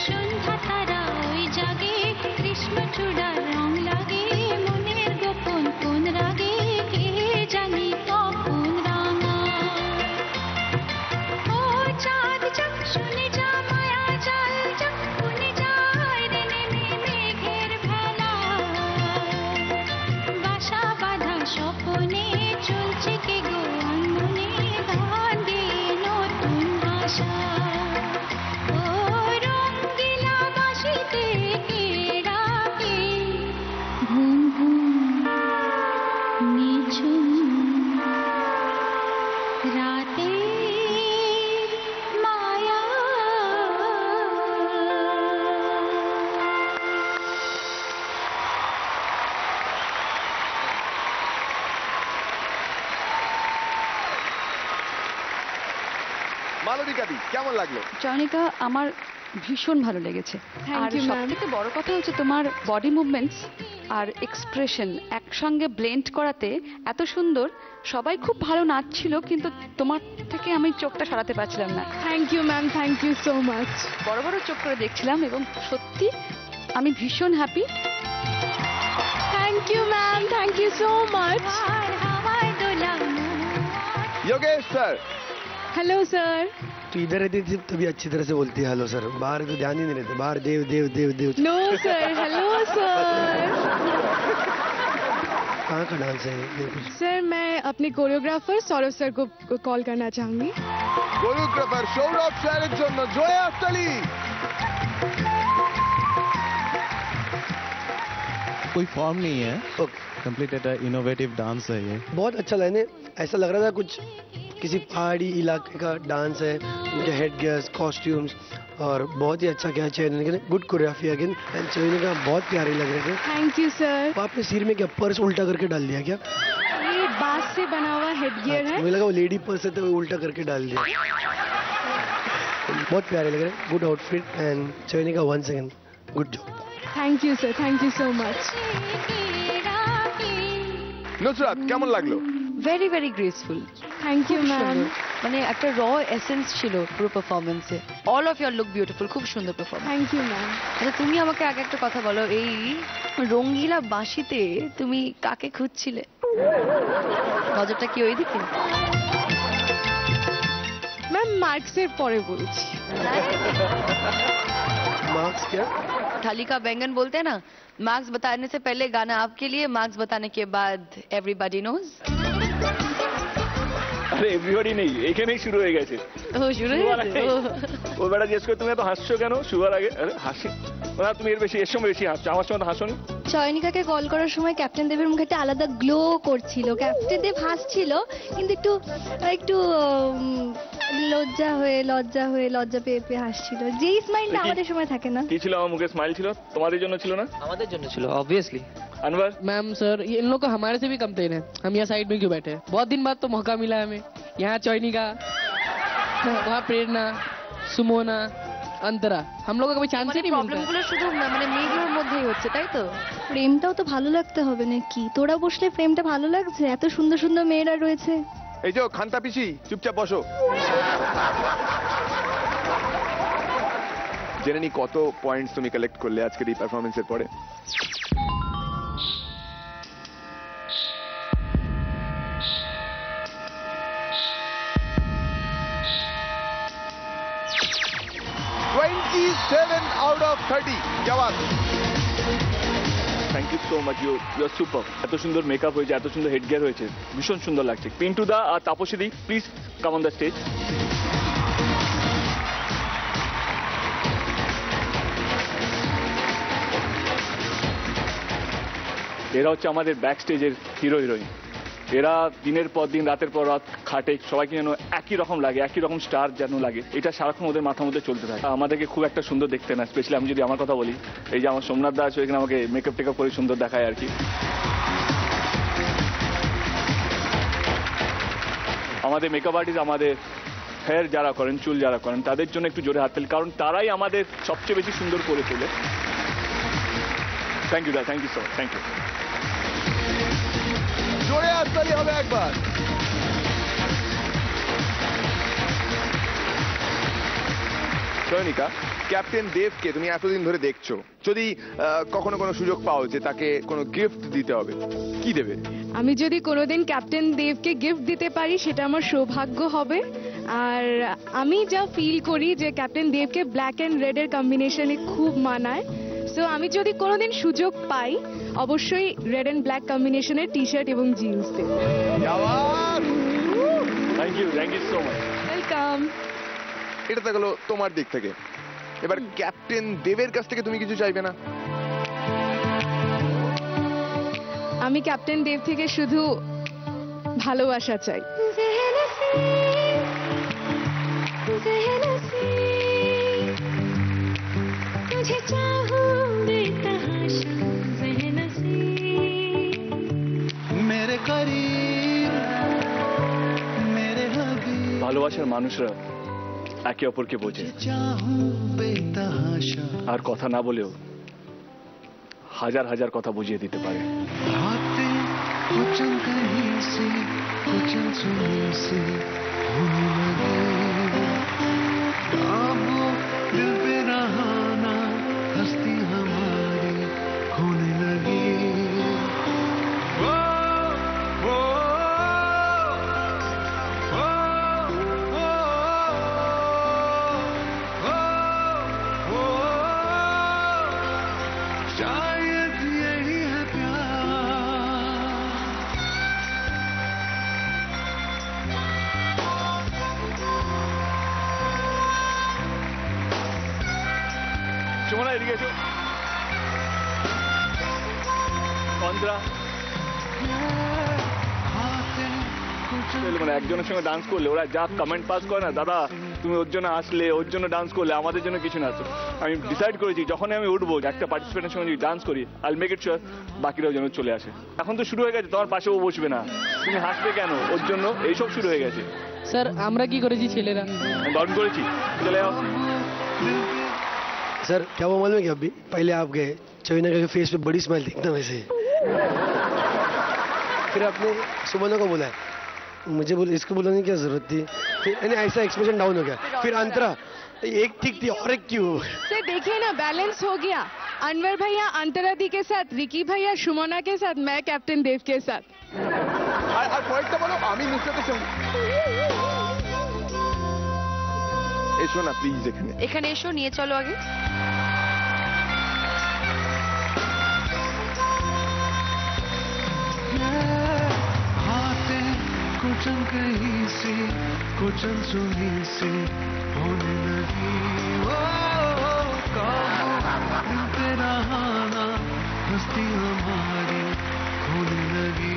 সন্ধ্যা তারা ওই জাগে, কৃষ্ণচূড়ার রং লাগে, মনের গোপন কোন রাগে, কে জানি কখন রাঙা। ও চাঁদ যাক শুনে যা, মায়া জাল যাক শুনে যায় রে নেমে মেঘের ভেলা। বাসা বাঁধা স্বপনে চলছে কে গো আনমনে, গান দিয়ে নতুন আশা। ও রঙ্গিলা বাঁশিতে কে ডাকে, ঘুম ঘুম নিঝুম রাতের মায়া। মালবিকা দি কেমন লাগলো? চয়নিকা, আমার ভীষণ ভালো লেগেছে। Thank আর you, সব ma'am. থেকে বড় কথা হচ্ছে তোমার বডি মুভমেন্টস আর এক্সপ্রেশন একসঙ্গে ব্লেন্ড করাতে এত সুন্দর। সবাই খুব ভালো নাচছিল, কিন্তু তোমার থেকে আমি চোখটা সরাতে পারছিলাম না। Thank you ma'am, thank you so much. বড় বড় চোখ করে দেখছিলাম এবং সত্যি আমি ভীষণ happy. Thank you ma'am, thank you so much. হাওয়ায় দোলা মহুয়ার। Yogesh sir, hello sir. तो इधर रहती थी तभी अच्छी तरह से बोलती है हेलो सर, बाहर तो ध्यान ही नहीं रहते, बाहर Dev Dev Dev Dev. No sir, hello sir. कहाँ का डांस है ये कुछ? सर मैं अपने कोरियोग्राफर सौरभ सर को कॉल करना चाहूंगी। কোরিওগ্রাফার সৌরভ স্যারের জন্য জয় আফতালি। कोई फॉर्म नहीं है, ओके, कंप्लीट इनोवेटिव डांस है ये। बहुत अच्छा लाइन है। ऐसा लग रहा था कुछ किसी पहाड़ी इलाके का डांस है। उनके हेड गियर्स, कॉस्ट्यूम्स और बहुत ही अच्छा किया चयनिका ने। गुड कोरियोग्राफी अगेन, एंड चयनिका बहुत प्यारे लग रहे थे। Thank you sir. आपने सिर में क्या पर्स उल्टा करके डाल दिया क्या? ये बांस से बना हुआ हेड गियर है। मुझे लगा वो लेडी पर्स है तो वो उल्टा करके डाल दिया। बहुत प्यारे लग रहे, good outfit, and Chayanika once again good job. Thank you sir, thank you so much. Nusrat কেমন লাগলো? Very very graceful. Thank you ma'am. মানে একটা র এসেন্স ছিল পুরো পারফরমেন্সে। All of your look beautiful, খুব সুন্দর পারফরমেন্স। Thank you ma'am. আচ্ছা, তুমি আমাকে আগে একটা কথা বলো, এই রঙ্গিলা বাঁশিতে তুমি কাকে খুঁজছিলে? নজরটা কি ওই দিকে? ম্যাম মার্কসের পরে বলছি। मार्क्स क्या? थाली का बैंगन बोलते हैं ना, मार्क्स बताने से पहले गाना आपके लिए, मार्क्स बताने के बाद एवरीबॉडी नोज। আরে এভরিবডি নেই, এখানেই শুরু হয়ে গেছে। ও শুরু হয়ে গেছে? ও বেটা জিজ্ঞেস করে তুমি এত হাসছো কেন শুয়ার আগে? আরে হাসি না, তুমি এর বেশি, এর সময় বেশি হাসছো, আমার সময় তো হাসোনি। চয়নিকাকে কল করার সময় ক্যাপ্টেন দেবের মুখে একটা আলাদা গ্লো করছিল। ক্যাপ্টেন দেব হাসছিল কিন্তু একটু একটু লজ্জা পেয়ে হাসছিল। যেই স্মাইলটা আমাদের সময় থাকে না। কি ছিল আমার মুখে স্মাইল ছিল, তোমাদের জন্য ছিল না? আমাদের জন্য ছিল অবভিয়াসলি। अनवर मैम सर ये इन लोग को हमारे से भी कम तेज है, हम यहाँ साइड में क्यों बैठे हैं? बहुत दिन बाद तो मौका मिला है हमें। यहाँ चौनिका, वहाँ प्रेरणा, सुमोना, अंतरा, हम लोगों को कभी चांस ही नहीं मिलता। প্রবলেমগুলো শুধু মানে মেয়েগুলোর মধ্যেই হচ্ছে, তাই তো? প্রেমটাও তো ভালো লাগতে হবে নাকি? তোরা বসলে প্রেমটা ভালো লাগছে? এত সুন্দর সুন্দর মেয়েরা রয়েছে। এই যে খান্তা পিসি, চুপচাপ বসো। জেনে নি কত পয়েন্টস তুমি কালেক্ট করলে আজকের এই পারফরমেন্সের পরে। out of 30 jawan. Thank you so much, you are super. এত সুন্দর মেকআপ হয়েছে, এত সুন্দর হেড গিয়ার হয়েছে, ভীষণ সুন্দর লাগছে। পিন্টু দা আর Tapasi di, please come on the stage. এরা হচ্ছে আমাদের ব্যাক স্টেজের হিরো হিরোইন। এরা দিনের পর দিন, রাতের পর রাত খাটে, সবাইকে যেন একই রকম লাগে, একই রকম স্টার যেন লাগে, এটা সারাক্ষণ ওদের মাথার মধ্যে চলতে থাকে। আমাদেরকে খুব একটা সুন্দর দেখতে না, স্পেশালি আমি যদি আমার কথা বলি, এই যে আমার সোমনাথ দা আছে, এখানে আমাকে মেকআপ টেকআপ করে সুন্দর দেখায় আর কি। আমাদের মেকআপ আর্টিস্ট, আমাদের হেয়ার যারা করেন, চুল যারা করেন, তাদের জন্য একটু জোরে হাত তালি, কারণ তারাই আমাদের সবচেয়ে বেশি সুন্দর করে তোলে। থ্যাংক ইউ দা, thank you so much, thank you. জোরে হাততালি হবে একবার। চয়নিকা, ক্যাপ্টেন দেবকে তুমি এতদিন ধরে দেখছো, যদি কখনো কোনো সুযোগ পাও যে তাকে কোনো গিফট দিতে হবে, কি দেবে? আমি যদি কোনোদিন ক্যাপ্টেন দেবকে গিফট দিতে পারি সেটা আমার সৌভাগ্য হবে। আর আমি যা ফিল করি যে ক্যাপ্টেন দেবকে ব্ল্যাক অ্যান্ড রেড এর কম্বিনেশনে খুব মানায়, সো আমি যদি কোনোদিন সুযোগ পাই অবশ্যই রেড অ্যান্ড ব্ল্যাক কম্বিনেশনের টি শার্ট এবং জিন্স দেব। Thank you so much, welcome. এটা তো গেল তোমার দিক থেকে। এবার ক্যাপ্টেন দেবের কাছ থেকে তুমি কিছু চাইবে না? আমি ক্যাপ্টেন দেব থেকে শুধু ভালোবাসা চাই। ভালোবাসার মানুষরা একে অপরকে বোঝে, আর কথা না বলেও হাজার হাজার কথা বুঝিয়ে দিতে পারে। সুমনা এদিকে এসো। মানে একজনের সঙ্গে ডান্স করলে ওরা যা কমেন্ট পাস করে না, দাদা তুমি ওর জন্য আসলে, ওর জন্য ডান্স করলে, আমাদের জন্য কিছু না। আমি ডিসাইড করেছি যখনই আমি উঠবো একটা পার্টিসিপেন্টের সঙ্গে যদি ডান্স করি, আই মেক ইট শিওর বাকিরাও যেন চলে আসে। এখন তো শুরু হয়ে গেছে, তোমার পাশেও বসবে না, তুমি হাসবে কেন? ওর জন্য এইসব শুরু হয়ে গেছে। স্যার আমরা কি করেছি ছেলেরা? বারণ করেছি, চলে যাও। सर क्या वो मालूम है कि अभी पहले आप गए, चौनिका के फेस पे बड़ी स्माइल थी एकदम ऐसे, फिर आपने सुमना को बोला, मुझे बोला इसको बोलने की क्या जरूरत थी, फिर ऐसा एक्सप्रेशन डाउन हो गया। फिर अंतरा एक ठीक थी और एक क्यों? सर देखिए ना, बैलेंस हो गया। अनवर भैया अंतरा दी के साथ, रिकी भैया सुमना के साथ, मैं कैप्टन देव के साथ। আর পয়েন্টটা বলো, আমি নিশ্চয়ই সঙ্গে এসো না প্লিজ, এখানে এসো, নিয়ে চলো আগে। कुछ कहीं से कुछ अनसुनी सी होने लगी। दिल तेरा आना हस्ती हमारी होने लगी।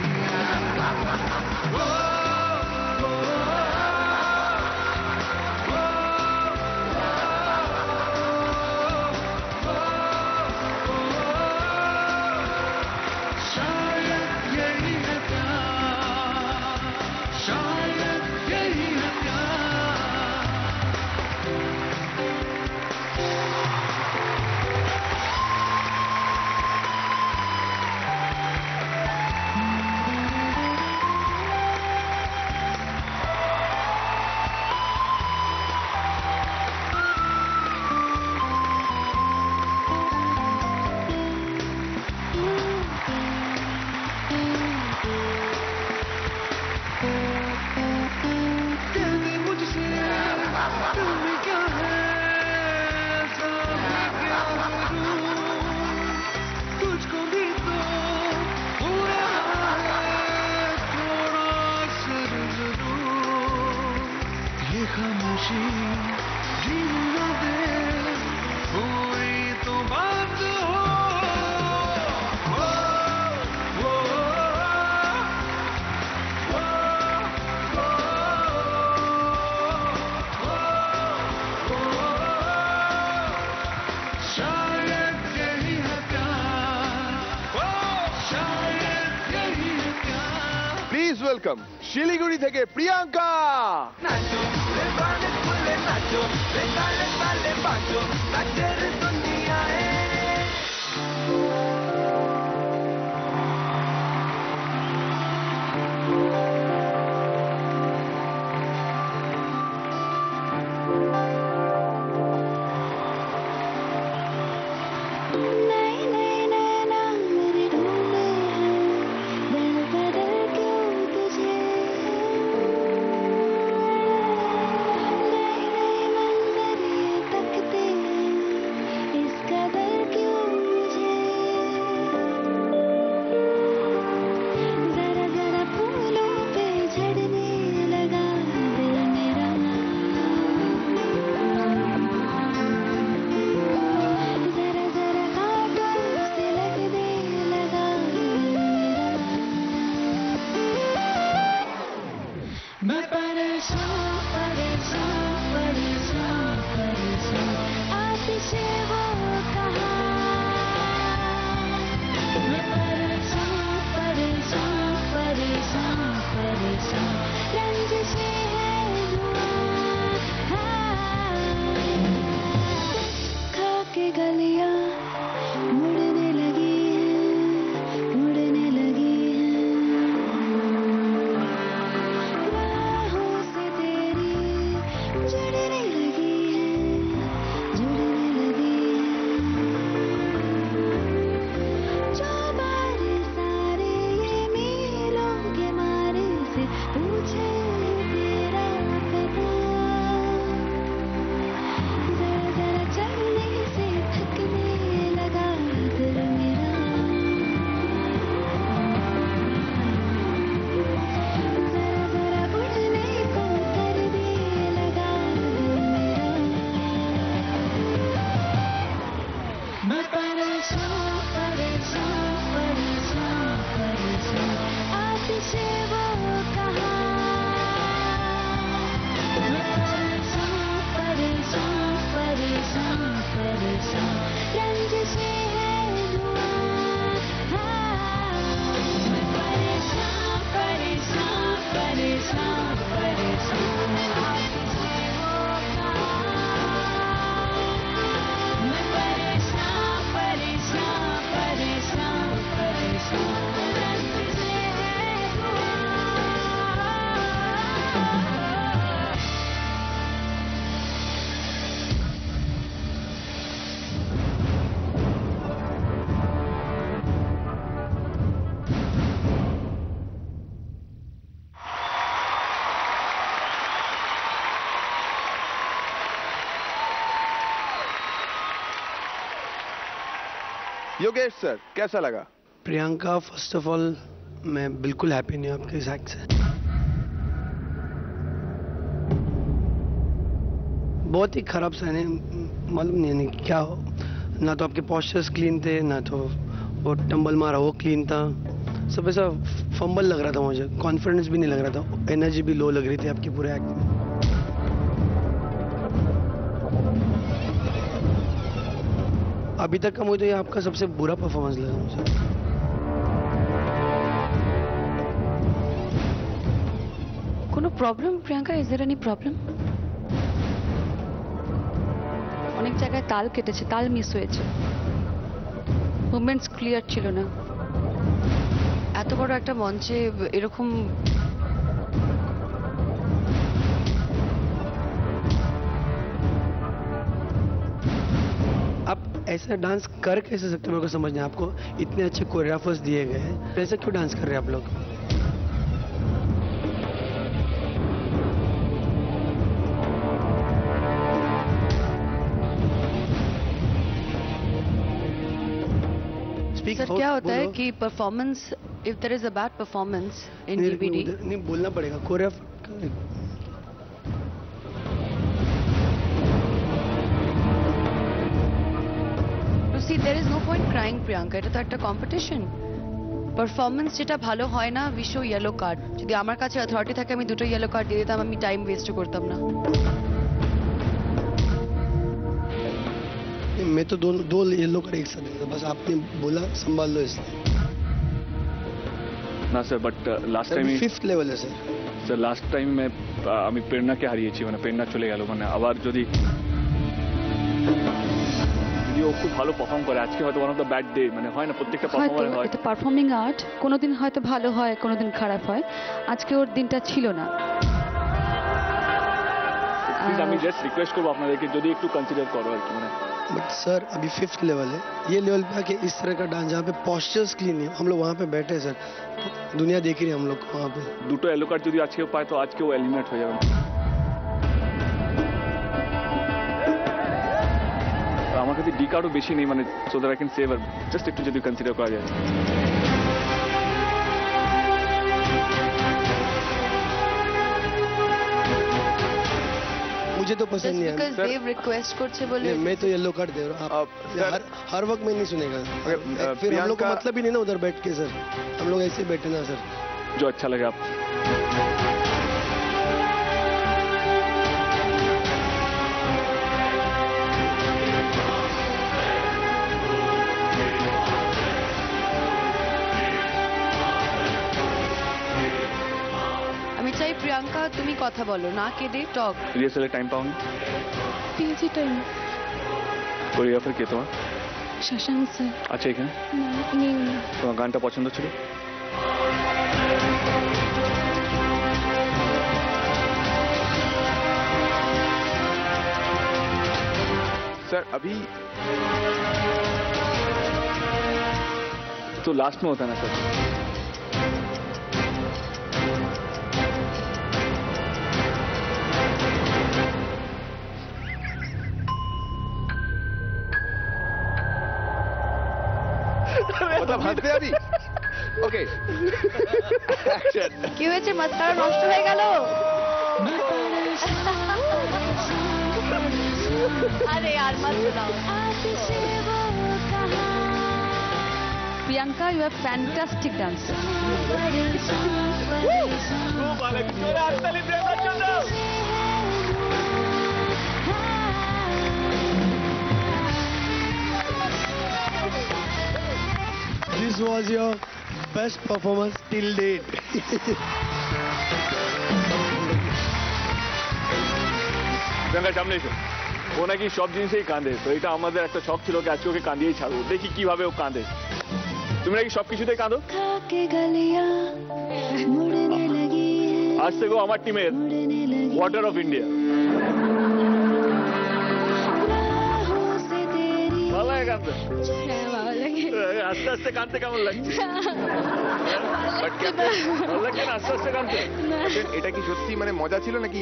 প্লিজ ওয়েলকাম শিলিগুড়ি থেকে প্রিয়াঙ্কা। योगेश सर कैसा लगा? प्रियंका फर्स्ट ऑफ ऑल मैं बिल्कुल हैप्पी नहीं हूँ आपके इस एक्ट से। बहुत ही खराब सहने, मालूम नहीं क्या हो, ना तो आपके पॉस्चर्स क्लीन थे, ना तो वो टंबल मारा वो क्लीन था, सब ऐसा फंबल लग रहा था मुझे, कॉन्फिडेंस भी नहीं लग रहा था, एनर्जी भी लो लग रही थी आपकी पूरे एक्ट में। अभी तक का मुझे तो ये आपका सबसे बुरा परफॉर्मेंस लगा मुझे। কোনো problem Priyanka? Is there any problem? অনেক জায়গায় তাল কেটেছে, তাল মিস হয়েছে, মুভমেন্টস ক্লিয়ার ছিল না। এত বড় একটা মঞ্চে এরকম आप ऐसा डांस कर कैसे सकते हो, मेरे को समझ नहीं, आपको इतने अच्छे कोरियोग्राफर्स दिए गए हैं, ऐसा क्यों डांस कर रहे हैं आप लोग? सर क्या होता है कि performance, if there is a bad performance in DVD, नहीं बोलना पड़ेगा choreograph. To see there is no point crying Priyanka, এটা তো একটা কম্পিটিশন। পারফরমেন্স যেটা ভালো হয় না উই শো ইয়েলো কার্ড। যদি আমার কাছে অথরিটি থাকে আমি দুটো ইয়েলো কার্ড দিয়ে দিতাম, আমি টাইম ওয়েস্ট করতাম না। मैं तो दो येलो कार्ड एक साथ देता, बस आपने बोला संभाल लो इसलिए। না sir, but last time fifth level है सर। স্যার লাস্ট টাইম আমি প্রেরণাকে হারিয়েছি, মানে প্রেরণা চলে গেল, মানে আবার যদি ও খুব ভালো পারফর্ম করে, আজকে হয়তো one of the bad day, মানে হয় না প্রত্যেকটা পারফর্মার হয়, এটা পারফর্মিং আর্ট, কোনোদিন হয়তো ভালো হয়, কোনোদিন খারাপ হয়, আজকে ওর দিনটা ছিল না। প্লিজ আমি জাস্ট রিকোয়েস্ট করবো আপনাদেরকে যদি একটু কনসিডার করো আর কি, মানে बट सर अभी फिफ्थ लेवल है, ये लेवल पे आके इस तरह का डांस जहाँ पे पॉस्चर्स क्लीन है, हम लोग वहाँ पे बैठे हैं सर, तो दुनिया देख रही है हम लोग को वहाँ पे। দুটো এলো কার্ড যদি আজকেও পায় তো আজকেও এলিমিনেট হয়ে যাবে। আমার কাছে ডি কার্ডও বেশি নেই, মানে so that I can save, just একটু যদি কনসিডার করা যায়। मुझे तो पसंद नहीं बिकॉज़ है देव रिक्वेस्ट করছে বলে। मैं तो येलो कार्ड दे रहा हूँ, आप हर वक्त में नहीं सुनेगा, फिर हम लोग को मतलब ही नहीं ना उधर बैठ के सर, हम लोग ऐसे बैठे ना सर। जो अच्छा लगे आप। আমি চাই প্রিয়াঙ্কা তুমি কথা বলো, না কেঁদে টক। রিহার্সালে টাইম পাওনি? পেয়েছি টাইম। কোরিওগ্রাফার কে তোমার? শশাঙ্ক স্যার। আচ্ছা, এখানে নেই। তোমার গানটা পছন্দ ছিল? सर अभी तो लास्ट में होता है ना सर। मतलब हंसते अभी? Okay action. কি হয়েছে, মাস্কারা নষ্ট হয়ে গেল? আরে यार मत सुनाओ। Priyanka, you are fantastic dancer. This was your best performance till date. Priyanka সামনে এসো। ও নাকি সব জিনিসেই কাঁদে, তো এটা আমাদের একটা শখ ছিল কি আজকে ওকে কাঁদিয়েই ছাড়বো, দেখি কিভাবে ও কাঁদে। তুমি নাকি সব কিছুতেই কাঁদো? আজ থেকে আমার টিমের ওয়াটার অফ ইন্ডিয়া। ভালো লাগে কাঁদতে? আস্তে আস্তে কাঁদতে কেমন লাগছে? ভালো লাগছে না আস্তে আস্তে কাঁদতে? এটা কি সত্যি মানে মজা ছিল নাকি?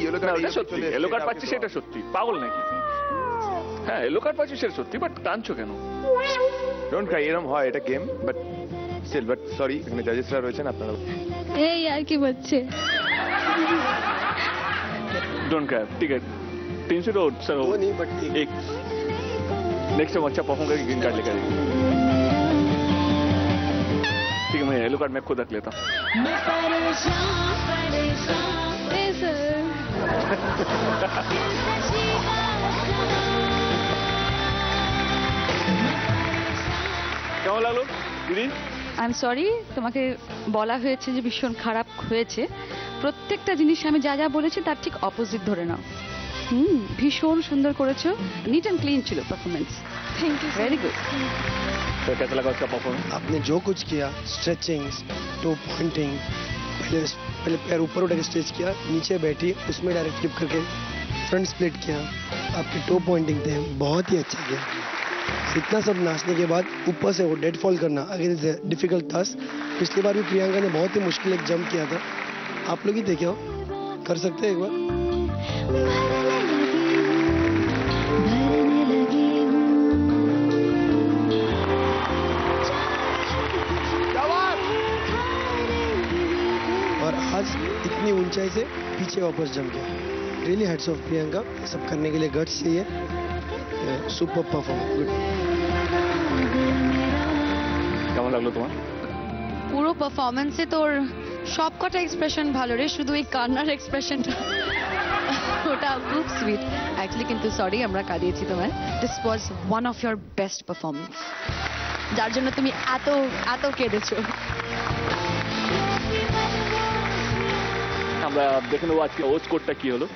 এলো কার্ড পাচ্ছি সেটা সত্যি, পাগল নাকি? হ্যাঁ এলো কার্ড পাচ্ছি সেটা সত্যি, বাট কাঁদছো কেন? ডোন্ট ক্রাই, এরকম হয়, এটা game, but still, but sorry, এখানে জাজেসরা রয়েছেন আপনারা। এই আর কি বলছে? ডোন্ট ক্রাই, ঠিক আছে, 300 तो सर वो नहीं बट एक नेक्स्ट टाइम अच्छा परफॉर्म करके ग्रीन कार्ड लेकर आइए। ठीक है, मैं येलो कार्ड मैं खुद रख लेता हूँ। কেমন লাগলো দিদি? আই এম সরি, তোমাকে বলা হয়েছে যে ভীষণ খারাপ হয়েছে। প্রত্যেকটা জিনিস আমি যা যা বলেছি তার ঠিক অপোজিট ধরে নাও। ভীষণ সুন্দর করেছো, नीट एंड क्लीन ছিল performance. Thank you very good. तो कैसा लगा उसका परफॉर्मेंस? आपने जो कुछ किया, स्ट्रेचिंग, टो पॉइंटिंग, पहले पैर ऊपर उठा के स्ट्रेच किया, नीचे बैठी उसमें डायरेक्ट फ्लिप करके फ्रंट स्प्लिट किया, आपके टो पॉइंटिंग थे, बहुत ही अच्छा किया। इतना सब नाचने के बाद ऊपर से वो डेड फॉल करना अगेन इज डिफिकल्ट टास्क। पिछली बार भी प्रियंका ने बहुत ही मुश्किल एक जंप किया था, आप लोग ही देखे हो, कर सकते हैं एक बार? और आज इतनी ऊंचाई से पीछे वापस जम गया। रियली हेड्स ऑफ प्रियंका, सब करने के लिए गट्स चाहिए। Super performance, good. কেমন লাগলো তোমার? পুরো পারফরমেন্সে তোর সবকটা এক্সপ্রেশন ভালো রে, শুধু এই কান্নার এক্সপ্রেশনটা ওটা খুব সুইট অ্যাকচুয়ালি। কিন্তু সরি আমরা কাঁদিয়েছি তোমার। This was one of your best performance, যার জন্য তুমি এত এত কেঁদেছো। আমরা দেখে নেবো আজকে ও স্কোরটা কি হলো।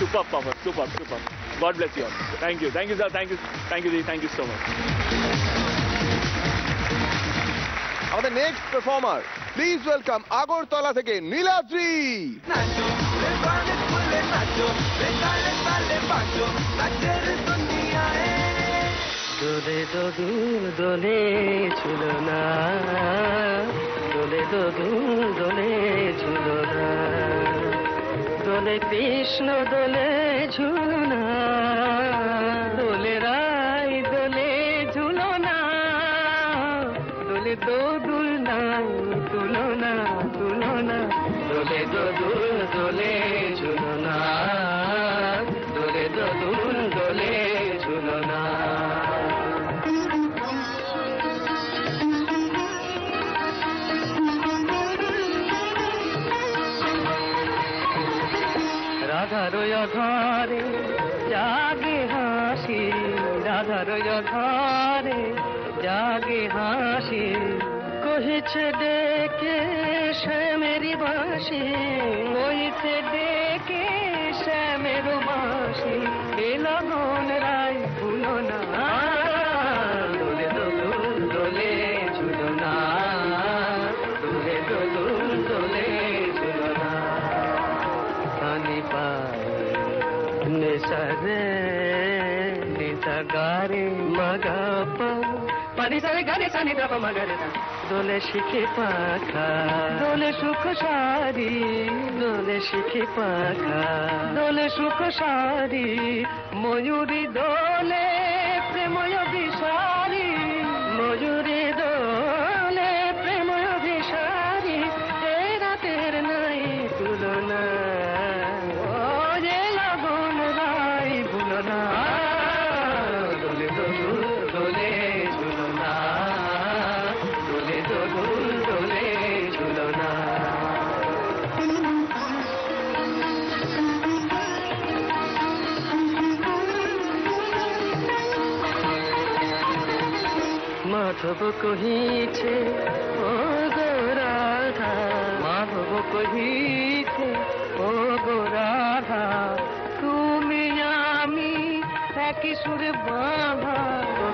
Super power, super. God bless you all. Thank you sir, thank you Ji, thank you so much. আমাদের next performer, please welcome Agartala থেকে নীলাদ্রি। দোলে দোদুল দোলে ঝুলো না, দোলে দোদুল দোলে ঝুলো না, দোলে কৃষ্ণ দোলে ঝুলো না, দোলে রাই দোলে ঝুলো না, দোলে দোদুল নাই তুলো না, তুলো না, দোলে দোদুল দোলে ঝুলো না, দোলে দোদুল দোলে ঝুলো না। রাধার ঘরে জাগে হাসি, রাধার ঘরে জাগে হাসি, কহিছে ডেকে শ্যামেরি বাঁশি, কহিছে ডেকে শ্যামের বাঁশি, এ লগন রাই ভুলো না, দোলে দোদুল দোলে ঝুলো না, দোলে দোদুল দোলে ঝুলো না। পানি পায় নিসারে নিসা গারে মগা পা, পানি সারে গারে সানি দাপা মগারে দা, দোলে শিখে পাখা দোলে সুখ সারি, দোলে শিখে পাখা দোলে সুখ সারি, ময়ূরী দোলে প্রেময় বিসারি, ময়ূরী দোলে প্রেময় বিসারি, এ রাতের নাই তুলনা, ও যে লগন রাই ভুলো না, দোলে দোদুল দোলে ঝুলো না, দোলে দোদুল দোলে ঝুলো না। মাধব কহিছে ও গো রাধা, মাধব কহিছে ও গো রাধা, তুমি আমি একই সুরে বাঁধা,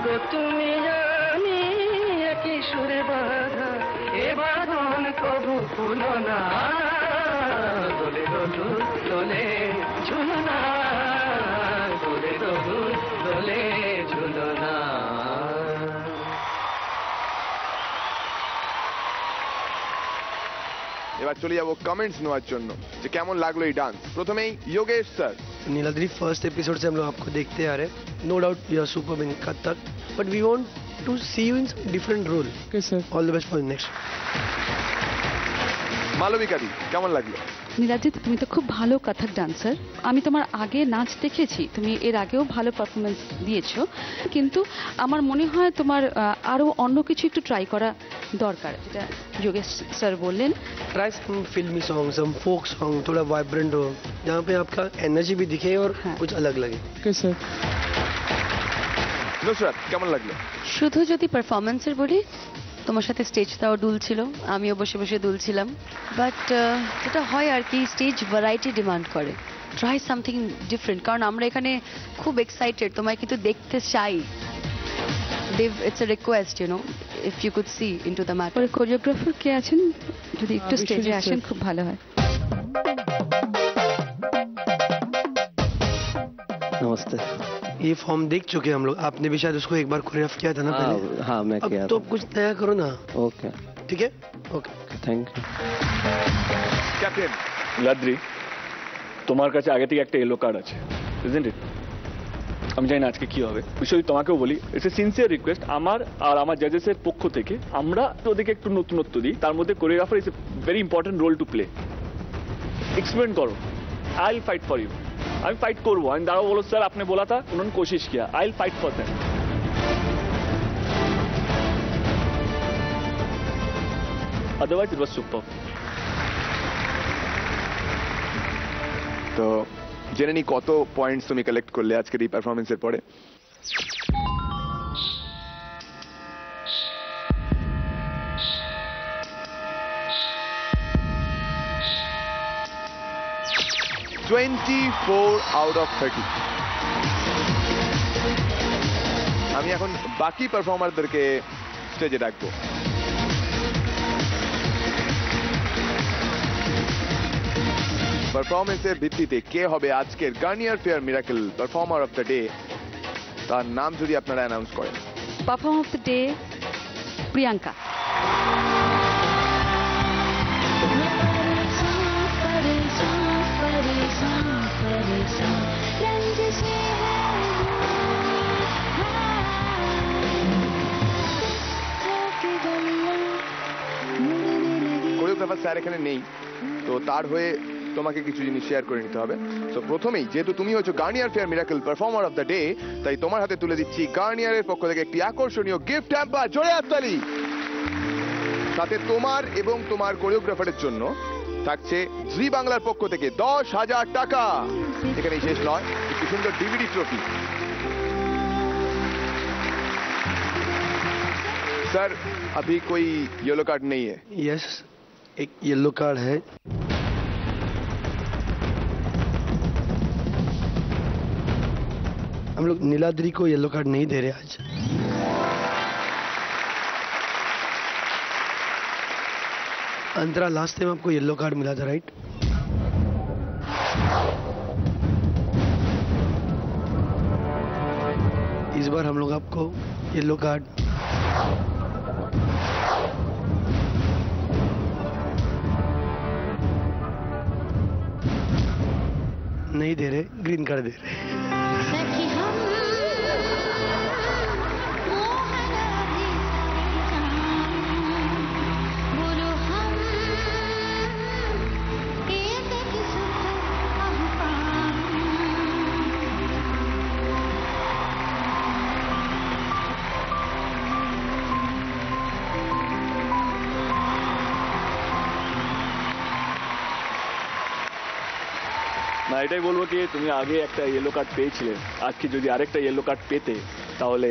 গো তুমি আমি একই সুরে বাঁধা, এ বাঁধন কবু খুলো না, দোলে দোদুল দোলে ঝুলো না, দোলে দোদুল দোলে ঝুলো না। এবার চলে যাবো কমেন্টস নেওয়ার জন্য যে কেমন লাগলো এই ডান্স। প্রথমেই Yogesh sir. Niladri first episode से हम लोग आपको देखते आ रहे हैं. No doubt you are super in Kathak, but we want to see you in different role. Okay sir. All the best for next. Malabika di কেমন লাগলো? নীলাদ্রি, তুমি তো খুব ভালো কথক ডান্সার। আমি তোমার আগে নাচ দেখেছি, তুমি এর আগেও ভালো পারফরমেন্স দিয়েছো, কিন্তু আমার মনে হয় তোমার আরো অন্য কিছু একটু ট্রাই করা দরকার, যেটা যোগেশ স্যার বললেন। ट्राई सम फिल्मी सॉन्ग, सम फोक सॉन्ग, थोड़ा वाइब्रेंट हो, जहाँ पे आपका एनर्जी भी दिखे और कुछ अलग लगे. Okay sir. নুসরাত কেমন লাগলো? শুধু যদি পারফরমেন্সের বলি, তোমার সাথে স্টেজটাও দুলছিল, আমিও বসে বসে দুলছিলাম, বাট যেটা হয় আর কি, স্টেজ ভ্যারাইটি ডিমান্ড করে। ট্রাই সামথিং ডিফারেন্ট, কারণ আমরা এখানে খুব এক্সাইটেড, তোমায় কিন্তু দেখতে চাই। Dev, it's a request, you know, if you could see into the matter. Choreographer কে আছেন, যদি একটু স্টেজে আসেন খুব ভালো হয়। नमस्ते. ये फॉर्म देख चुके हैं हम लोग, आपने भी शायद उसको एक बार कोरियोग्राफ किया था ना पहले. हाँ मैं अब किया तो था. कुछ नया करो ना. ओके. ठीक है. Okay. Thank you. Captain Niladri, তোমার কাছে আগে থেকে একটা ইয়েলো কার্ড আছে, ইজন্ট ইট? আমি জানি না আজকে কি হবে, বিষয় তোমাকেও বলি, ইটস এ সিনসিয়ার রিকোয়েস্ট আমার আর আমার জাজেসের পক্ষ থেকে, আমরা ওদেরকে একটু নতুনত্ব দিই, তার মধ্যে choreographer is a very important role to play. Explain করো, I will fight for you. আমি ফাইট করবো, আমি দাঁড়াবো, বলো স্যার আপনি बोला था, उन्होंने कोशिश किया, I will fight for them. Otherwise it was super. তো জেনে নি কত পয়েন্টস তুমি কালেক্ট করলে আজকের এই পারফরমেন্সের পরে। out of 30। আমি এখন বাকি পারফর্মারদেরকে স্টেজে ডাকবো। পারফরমেন্সের ভিত্তিতে কে হবে আজকের Garnier fair miracle performer of the day, তার নাম যদি আপনারা অ্যানাউন্স করেন। Performer of the day Priyanka. Choreographer sir এখানে নেই, তো তার হয়ে তোমাকে কিছু জিনিস শেয়ার করে নিতে হবে। তো প্রথমেই যেহেতু তুমি হচ্ছে Garnier fair miracle performer of the day, তাই তোমার হাতে তুলে দিচ্ছি গার্নিয়ারের পক্ষ থেকে একটি আকর্ষণীয় গিফট হ্যাম্পার। জোরে হাততালি। সাথে তোমার এবং তোমার কোরিওগ্রাফারের জন্য থাকছে জি বাংলার পক্ষ থেকে 10,000 টাকা। এখানেই শেষ নয়, একটি সুন্দর ডিভিডি ট্রফি। सर अभी कोई येलो कार्ड नहीं है? यस, एक येलो कार्ड है। हम लोग नीलाद्री को येलो कार्ड नहीं दे रहे आज। अंतरा, लास्ट टाइम आपको येलो कार्ड मिला था, राइट? इस बार हम लोग आपको येलो कार्ड नहीं दे रहे, ग्रीन कार्ड दे रहे। না, এটাই বলবো কি তুমি আগে একটা ইয়েলো কার্ড পেয়েছিলে, আজকে যদি আরেকটা ইয়েলো কার্ড পেতে তাহলে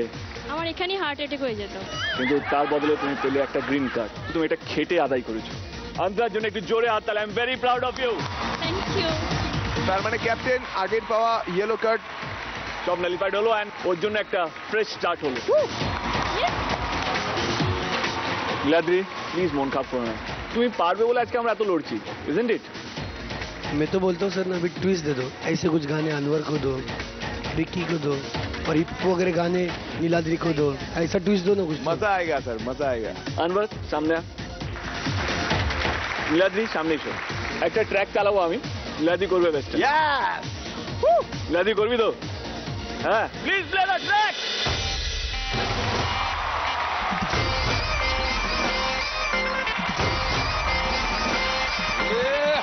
আমার এখানেই হার্ট অ্যাটাক হয়ে যেত, কিন্তু তার বদলে তুমি পেলে একটা গ্রিন কার্ড। তুমি এটা খেটে আদায় করেছো। আন্দ্রার জন্য একটু জোরে হাততালি। I am very proud of you. Thank you. তার মানে ক্যাপ্টেন আগের পাওয়া ইয়েলো কার্ড সব নালিফাইড হলো এন্ড ওর জন্য একটা ফ্রেশ স্টার্ট হলো। নীলাদ্রি, প্লিজ মন খারাপ করো না, তুমি পারবে বলে আজকে আমরা এত লড়ছি, ইজন্ট ইট? मैं तो बोलता हूँ सर ना, अभी ट्विस्ट दे दो, ऐसे कुछ गाने अनवर को दो, रिक्की को दो, और हिप वगैरह गाने नीलाद्री को दो, ऐसा ट्विस्ट दो ना कुछ। मजा आएगा सर, मजा आएगा। अनवर सामने आ। নীলাদ্রি সামনে এসো, একটা ট্র্যাক চালাবো আমি, নীলাদ্রি করবে বেস্ট। নীলাদ্রি করবি তো? হ্যাঁ, প্লিজ প্লে দ্য ট্র্যাক।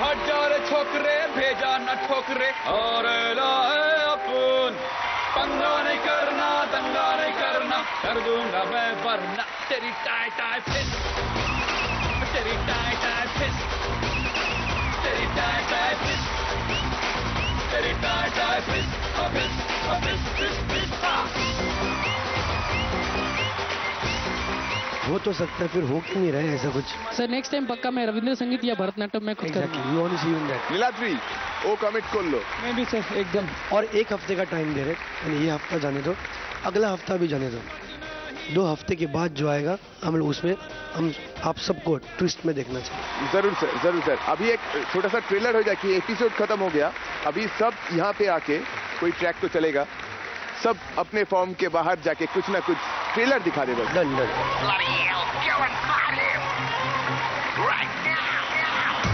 हट जा रे छोकरे भेजा न ठोकरे और लाए अपन पंगा नहीं करना दंगा नहीं करना कर दूंगा मैं वरना तेरी टाई टाई फिस्ट तेरी टाई टाई फिस्ट तेरी टाई टाई फिस्ट तेरी टाई टाई फिस्ट हो तो सकता है, फिर हो क्यों नहीं रहा है ऐसा कुछ? सर नेक्स्ट टाइम पक्का मैं रविंद्र संगीत या भरतनाट्यम में खुद Exactly, you want to see in that. Niladri ও কমিট করলো। मैं भी सर एकदम। और एक हफ्ते का टाइम दे रहे, यानी ये हफ्ता जाने दो, अगला हफ्ता भी जाने दो, 2 हफ्ते के बाद जो आएगा हम लोग उसमें हम आप सबको ट्विस्ट में देखना चाहिए। जरूर सर, जरूर सर। अभी एक छोटा सा ट्रेलर हो जाए कि एपिसोड खत्म हो गया, अभी सब यहाँ पे आके कोई ट्रैक तो चलेगा, सब अपने फॉर्म के बाहर जाके कुछ ना कुछ ट्रेलर दिखा दे बस। Done done. Bloody hell, go and find him! Right now!